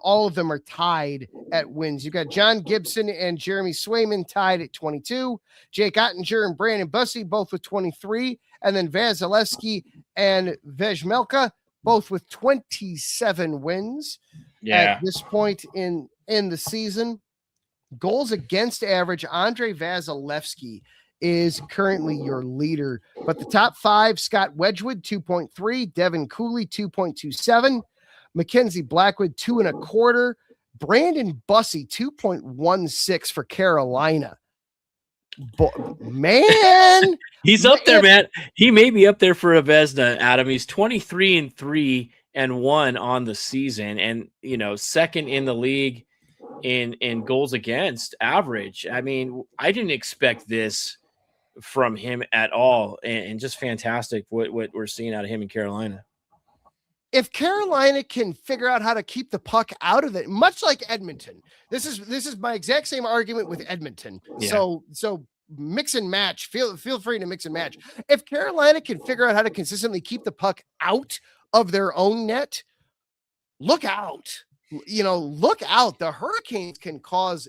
all of them are tied at wins. You've got John Gibson and Jeremy Swayman tied at 22, Jake Ottinger and Brandon Bussey both with 23, and then Vasilevsky and Vejmelka both with 27 wins at this point in the season. Goals against average, Andrei Vasilevsky is currently your leader. But the top 5, Scott Wedgwood, 2.3, Devin Cooley, 2.27, Mackenzie Blackwood, 2.25, Brandon Bussey, 2.16 for Carolina. Man, he's up there, man. He may be up there for a Vezina, Adam. He's 23 and 3 and 1 on the season, and second in the league in goals against average. I mean, I didn't expect this from him at all, and just fantastic what we're seeing out of him in Carolina. If Carolina can figure out how to keep the puck out of it, much like Edmonton, this is my exact same argument with Edmonton. Yeah. So mix and match. Feel free to mix and match. If Carolina can figure out how to consistently keep the puck out of their own net, look out. Look out. The Hurricanes can cause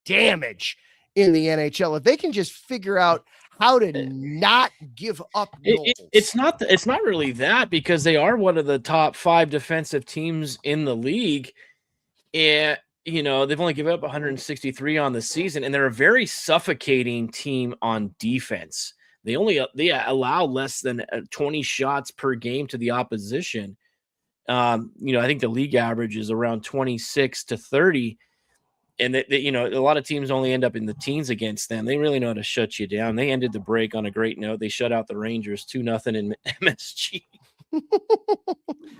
damage in the NHL if they can just figure out how to not give up goals. It's not really that, because they are one of the top 5 defensive teams in the league, and they've only given up 163 on the season, and they're a very suffocating team on defense. They allow less than 20 shots per game to the opposition. I think the league average is around 26 to 30, and a lot of teams only end up in the teens against them. They really know how to shut you down. They ended the break on a great note. They shut out the Rangers 2-0 in MSG.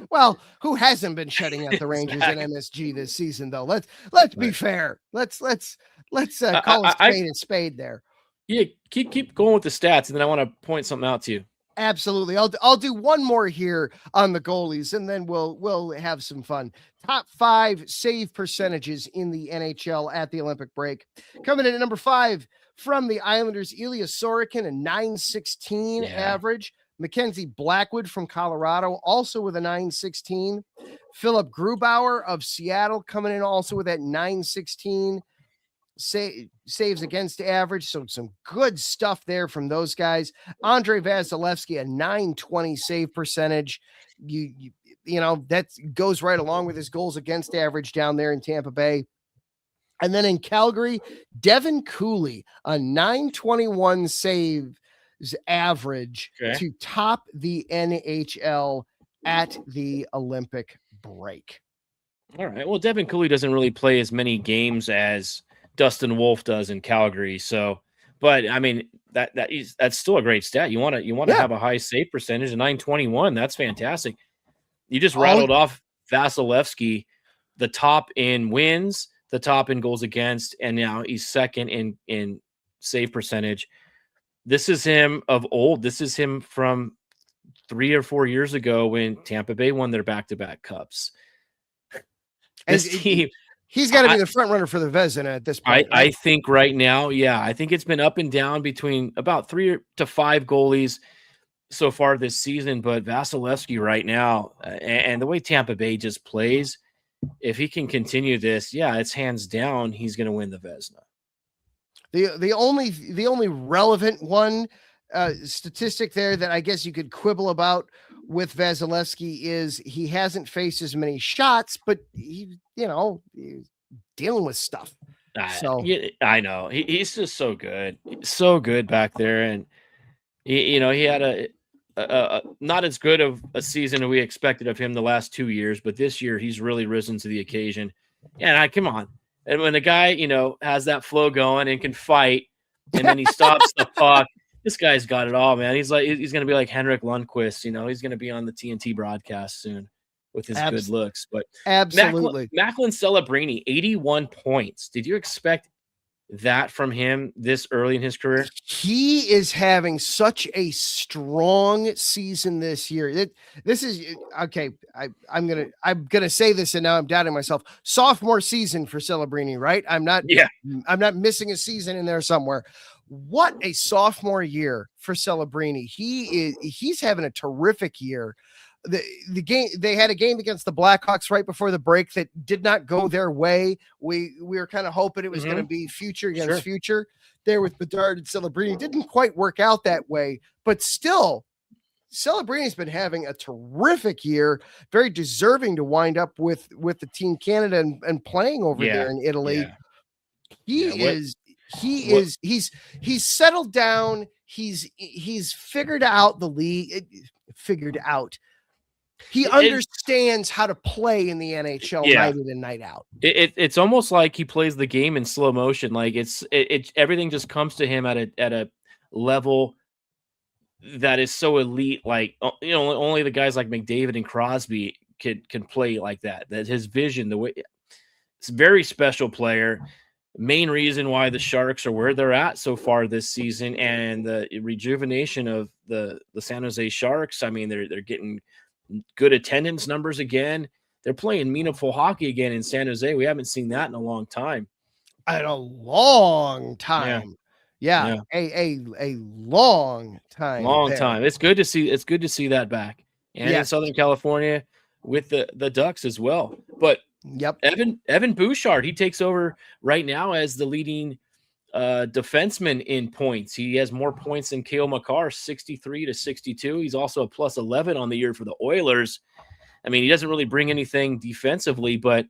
Well, who hasn't been shutting out the Rangers in MSG this season, though? Let's be fair. Let's call a spade a spade there. Yeah, keep going with the stats, and then I want to point something out to you. Absolutely. I'll do one more here on the goalies, and then we'll have some fun. Top 5 save percentages in the NHL at the Olympic break. Coming in at number 5 from the Islanders, Ilya Sorokin, a 916 average. Mackenzie Blackwood from Colorado, also with a 916. Philip Grubauer of Seattle coming in also with that 916 saves against average. So some good stuff there from those guys. Andrei Vasilevsky, a 920 save percentage. You know, that goes right along with his goals against average down there in Tampa Bay. And then in Calgary, Devin Cooley, a 921 saves average to top the NHL at the Olympic break. All right. Well, Devin Cooley doesn't really play as many games as Dustin Wolf does in Calgary. So, but I mean, that's still a great stat. You want to have a high save percentage, a 921. That's fantastic. You just rattled off Vasilevsky, the top in wins, the top in goals against, and now he's second in save percentage. This is him of old. This is him from 3 or 4 years ago when Tampa Bay won their back-to-back cups. This team, he's got to be the front runner for the Vezina at this point. I think right now, I think it's been up and down between about 3 to 5 goalies so far this season. But Vasilevsky right now, and the way Tampa Bay just plays, if he can continue this, it's hands down he's going to win the Vezina. The only relevant one statistic there that I guess you could quibble about with Vasilevsky is he hasn't faced as many shots, but he dealing with stuff. So I know he's just so good, back there, and he had a not as good of a season as we expected of him the last 2 years, but this year he's really risen to the occasion. And come on, and when the guy has that flow going and can fight, and then he stops the puck, this guy's got it all, man. He's gonna be like Henrik Lundqvist, he's gonna be on the TNT broadcast soon with his good looks. But absolutely, Macklin Celebrini, 81 points. Did you expect that from him this early in his career? He is having such a strong season this year. This is okay. I'm gonna say this, and now I'm doubting myself. Sophomore season for Celebrini, right? I'm not missing a season in there somewhere. What a sophomore year for Celebrini. He's having a terrific year. The game, they had a game against the Blackhawks right before the break that did not go their way. We were kind of hoping it was going to be future against future there with Bedard and Celebrini. Didn't quite work out that way, but still Celebrini's been having a terrific year, very deserving to wind up with the Team Canada and playing over there in Italy. He's settled down. He's figured out the league, He understands how to play in the NHL night in and night out. It's almost like he plays the game in slow motion. Like it's everything just comes to him at a level that is so elite. Like only the guys like McDavid and Crosby can play like that. That his vision, the way it's a very special player. Main reason why the Sharks are where they're at so far this season, and the rejuvenation of the San Jose Sharks. I mean, they're getting good attendance numbers again. They're playing meaningful hockey again in San Jose. We haven't seen that in a long time. A long time. Yeah. A long time. Long time. It's good to see that back. And in Southern California with the Ducks as well. But Evan Bouchard, he takes over right now as the leading defenseman in points. He has more points than Cale Makar, 63-62. He's also a plus 11 on the year for the Oilers. I mean, he doesn't really bring anything defensively, but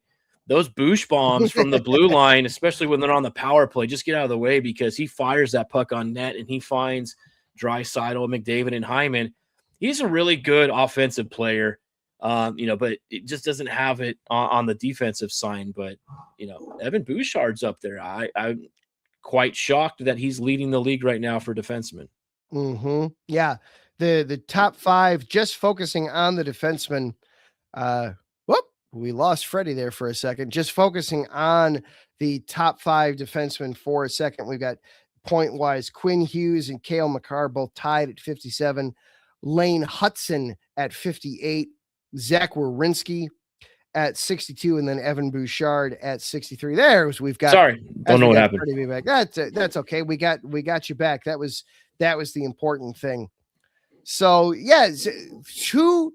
those Bouch bombs from the blue line, especially when they're on the power play, just get out of the way, because he fires that puck on net and he finds Draisaitl, McDavid, and Hyman. He's a really good offensive player, but it just doesn't have it on the defensive side. But Evan Bouchard's up there. I'm quite shocked that he's leading the league right now for defensemen. Yeah. The top five, just focusing on the defensemen. We lost Freddie there for a second. Just focusing on the top five defensemen for a second. We've got point wise, Quinn Hughes and Cale Makar both tied at 57. Lane Hutson at 58. Zach Werenski at 62, and then Evan Bouchard at 63. We've got. Sorry, don't know what happened. Back. That's okay. We got you back. That was the important thing. So who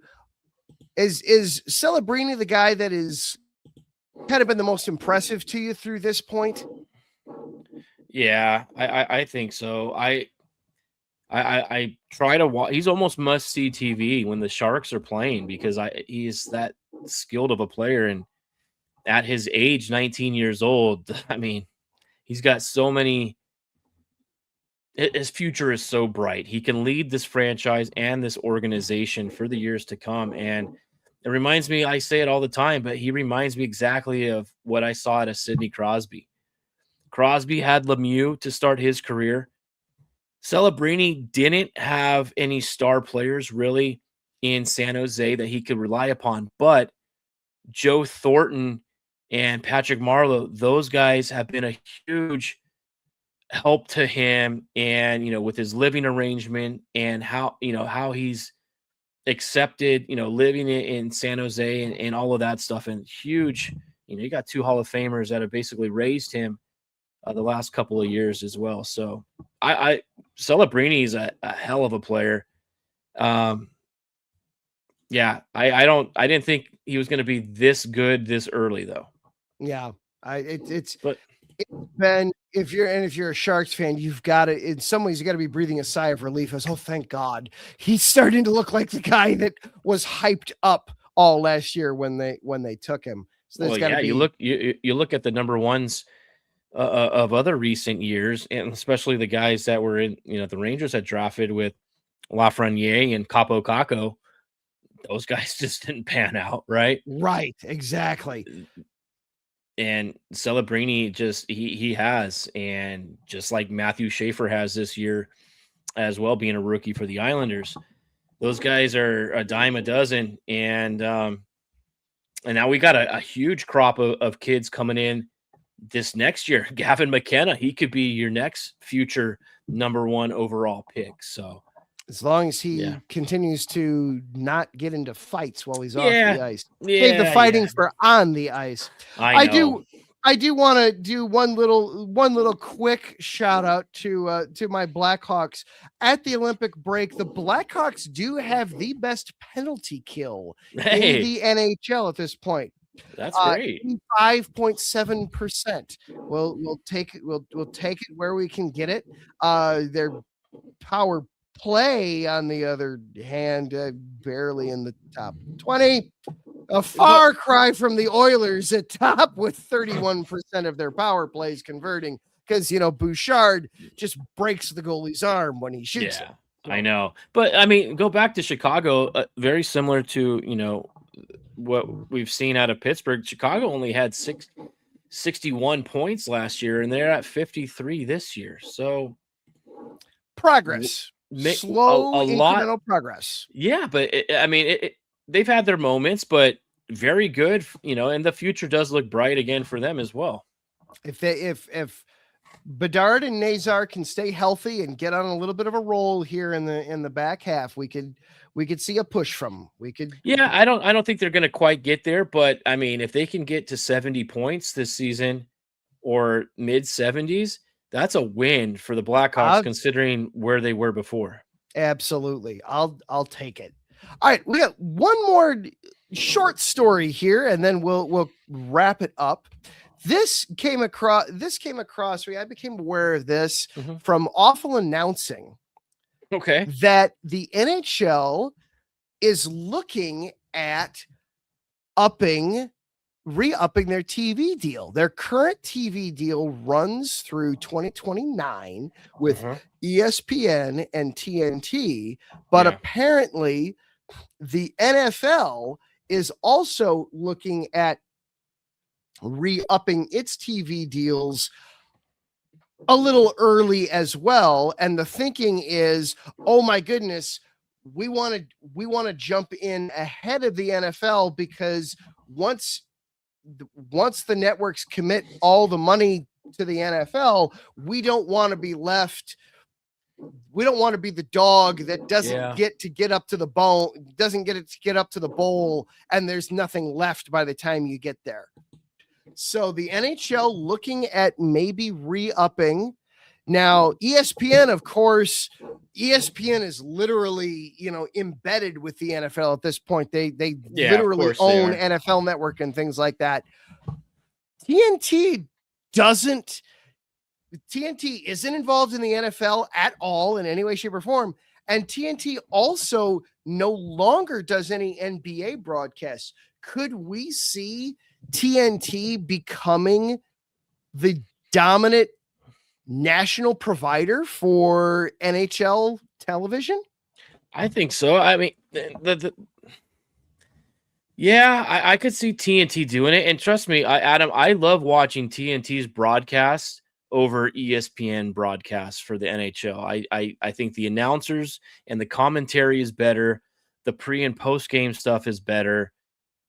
is Celebrini the guy that is kind of been the most impressive to you through this point? Yeah, I think so. I try to watch. He's almost must see TV when the Sharks are playing, because he's that skilled of a player, and at his age, 19 years old, I mean, he's got so many. His future is so bright. He can lead this franchise and this organization for the years to come. And it reminds me, I say it all the time, but he reminds me exactly of what I saw out of Sidney Crosby. Crosby had Lemieux to start his career. Celebrini didn't have any star players really in San Jose that he could rely upon, but Joe Thornton and Patrick Marleau, those guys have been a huge help to him, and with his living arrangement and how he's accepted, living in San Jose and all of that stuff. And huge, you got two Hall of Famers that have basically raised him the last couple of years as well. So Celebrini is a hell of a player. I didn't think he was going to be this good this early, though. Yeah, it's been, if you're a Sharks fan, you've got to, in some ways, you got to be breathing a sigh of relief as, oh, thank God, he's starting to look like the guy that was hyped up all last year when they took him. So Well, yeah, you look at the number ones of other recent years, and especially the guys that were in, the Rangers had drafted with Lafreniere and Capo Caco. Those guys just didn't pan out, right? Right, exactly. And Celebrini just he has, and just like Matthew Schaefer has this year as well, being a rookie for the Islanders. Those guys are a dime a dozen, and now we got a huge crop of kids coming in this next year. Gavin McKenna, he could be your next future number one overall pick. So as long as he continues to not get into fights while he's off the ice. Save the fighting for on the ice. I do want to do one little quick shout out to my Blackhawks. At the Olympic break, the Blackhawks do have the best penalty kill in the NHL at this point. That's great. 5.7%. We'll take it where we can get it. Their power play, on the other hand, barely in the top 20. A far cry from the Oilers at top, with 31% of their power plays converting, because Bouchard just breaks the goalie's arm when he shoots it. I know. But I mean, go back to Chicago, very similar to what we've seen out of Pittsburgh. Chicago only had 61 points last year, and they're at 53 this year. So progress. Slow, incremental progress. Yeah, but they've had their moments, but very good, and the future does look bright again for them as well. If Bedard and Nazar can stay healthy and get on a little bit of a roll here in the back half, we could see a push from them. I don't think they're going to quite get there, but I mean, if they can get to 70 points this season or mid 70s, that's a win for the Blackhawks, considering where they were before. Absolutely. I'll take it. All right. We got one more short story here, and then we'll wrap it up. This came across. I became aware of this from Awful Announcing. Okay. That the NHL is looking at re-upping their TV deal. Their current TV deal runs through 2029 with ESPN and TNT, but apparently the NFL is also looking at re-upping its TV deals a little early as well. And the thinking is, oh my goodness, we want to jump in ahead of the NFL, because once the networks commit all the money to the NFL, we don't want to be left. We don't want to be the dog that doesn't get up to the bowl, and there's nothing left by the time you get there. So the NHL looking at maybe re-upping. Now, ESPN, of course, ESPN is literally, embedded with the NFL at this point. They literally own NFL Network and things like that. TNT isn't involved in the NFL at all in any way, shape, or form. And TNT also no longer does any NBA broadcasts. Could we see TNT becoming the dominant national provider for NHL television? I think so. I mean, I could see TNT doing it. And trust me, Adam, I love watching TNT's broadcast over ESPN broadcasts for the NHL. I think the announcers and the commentary is better. The pre and post game stuff is better.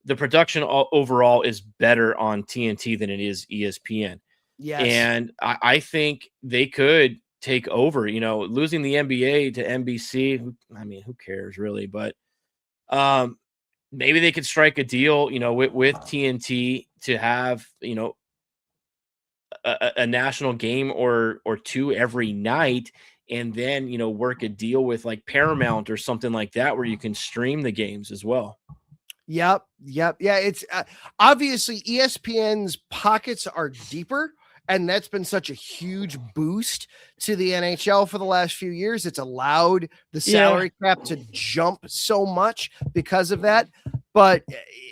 The production overall is better on TNT than it is ESPN. Yes. And I think they could take over, losing the NBA to NBC. I mean, who cares really? But maybe they could strike a deal, with TNT to have, a national game or two every night, and then, work a deal with like Paramount or something like that, where you can stream the games as well. Yep. Yeah. It's obviously ESPN's pockets are deeper, and that's been such a huge boost to the NHL for the last few years. It's allowed the salary cap to jump so much because of that. But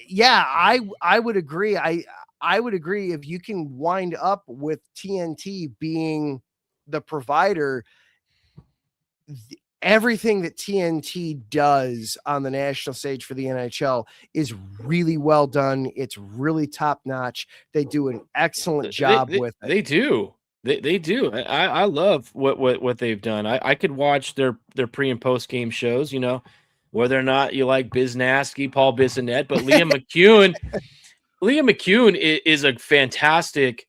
yeah, I would agree. I would agree if you can wind up with TNT being the provider. Everything that TNT does on the national stage for the NHL is really well done. It's really top notch. They do an excellent job with it. They do. They do. I love what they've done. I could watch their pre and post game shows, you know, whether or not you like Biznaski, Paul Bissonnette, but Liam McCune is a fantastic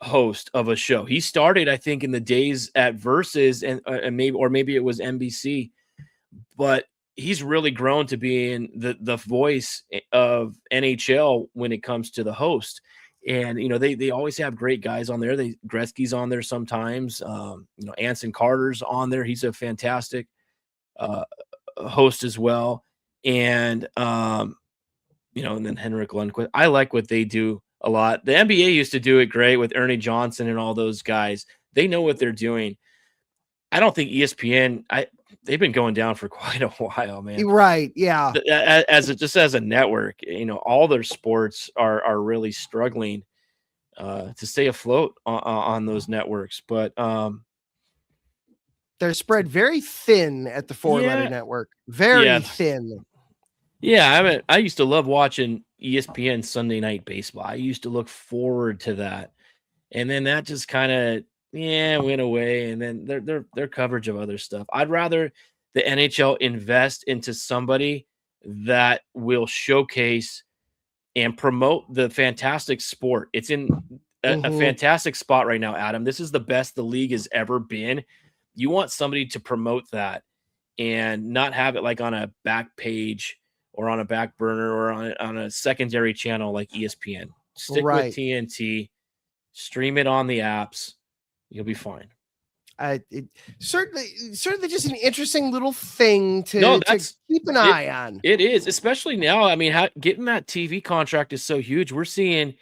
host of a show. He started, I think, in the days at Versus and maybe it was NBC, but he's really grown to being the voice of NHL when it comes to the host. And you know, they always have great guys on there. Gretzky's on there sometimes. You know, Anson Carter's on there. He's a fantastic host as well. And you know, and then Henrik Lundqvist. I like what they do a lot. The NBA used to do it great with Ernie Johnson and all those guys. They know what they're doing. I don't think ESPN. They've been going down for quite a while, man. Right? Yeah. As a network, you know, all their sports are really struggling to stay afloat on those networks. But they're spread very thin at the four-letter network. Very thin. Yeah, I used to love watching ESPN Sunday Night Baseball. I used to look forward to that, and then that just kind of went away. And then their coverage of other stuff. I'd rather the NHL invest into somebody that will showcase and promote the fantastic sport. It's in a fantastic spot right now, Adam. This is the best the league has ever been. You want somebody to promote that and not have it like on a back page or on a back burner or on a secondary channel like ESPN. Stick with TNT, stream it on the apps. You'll be fine. Certainly just an interesting little thing to keep an eye on. It is, especially now. I mean, getting that TV contract is so huge. We're seeing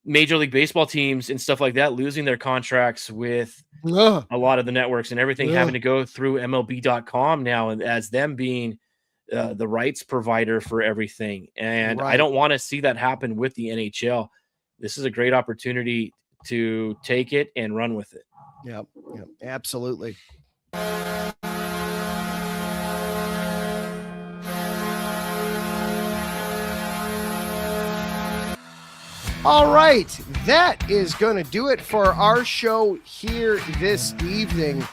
Major League Baseball teams and stuff like that losing their contracts with a lot of the networks and everything having to go through MLB.com now, and as them being the rights provider for everything. And I don't want to see that happen with the NHL. This is a great opportunity to take it and run with it. Yep, absolutely. All right, that is going to do it for our show here this evening.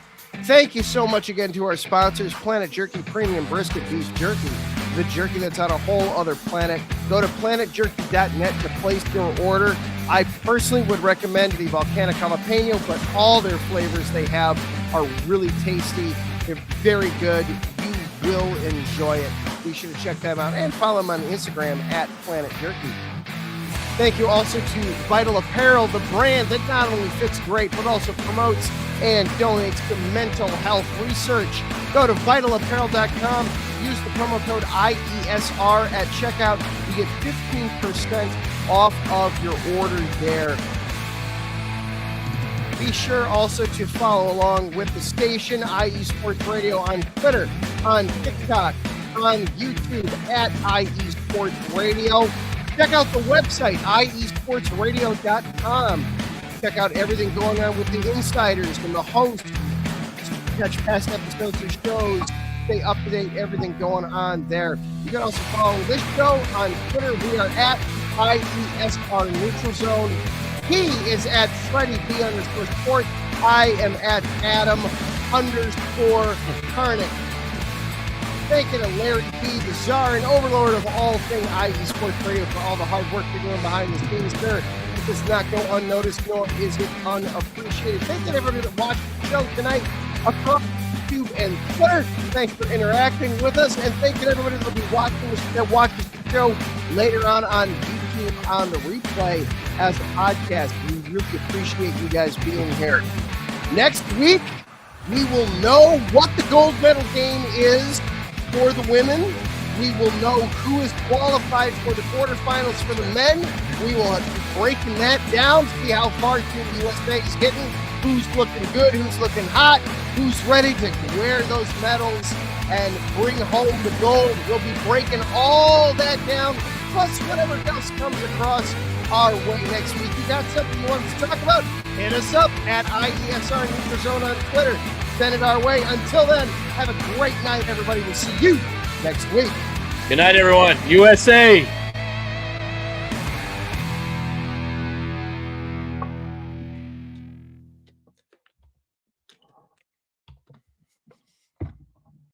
Thank you so much again to our sponsors, Planet Jerky Premium Brisket Beef Jerky, the jerky that's on a whole other planet. Go to planetjerky.net to place your order. I personally would recommend the Volcanic Jalapeno, but all their flavors they have are really tasty. They're very good. You will enjoy it. Be sure to check them out and follow them on Instagram at Planet Jerky. Thank you also to Vital Apparel, the brand that not only fits great, but also promotes and donates to mental health research. Go to vitalapparel.com. Use the promo code IESR at checkout. You get 15% off of your order there. Be sure also to follow along with the station, IE Sports Radio, on Twitter, on TikTok, on YouTube at IE Sports Radio. Check out the website, iesportsradio.com. Check out everything going on with the insiders and the hosts. Catch past episodes of shows. Stay up to date, everything going on there. You can also follow this show on Twitter. We are at IESR Neutral Zone. He is at Freddie B_Sport. I am at Adam_Karnick. Thank you to Larry B, the czar and overlord of all things IE Sports Radio, for all the hard work you're doing behind the scenes there. It does not go unnoticed, nor is it unappreciated. Thank you to everybody that watched the show tonight across YouTube and Twitter. Thanks for interacting with us, and thank you to everybody that will be watching the show later on YouTube on the replay as a podcast. We really appreciate you guys being here. Next week, we will know what the gold medal game is for the women. We will know who is qualified for the quarterfinals for the men. We will be breaking that down, see how far Team USA is getting, who's looking good, who's looking hot, who's ready to wear those medals. and bring home the gold. We'll be breaking all that down, plus whatever else comes across our way next week. You got something you want us to talk about? Hit us up at IESR NutraZone on Twitter. Send it our way. Until then, have a great night, everybody. We'll see you next week. Good night, everyone. USA.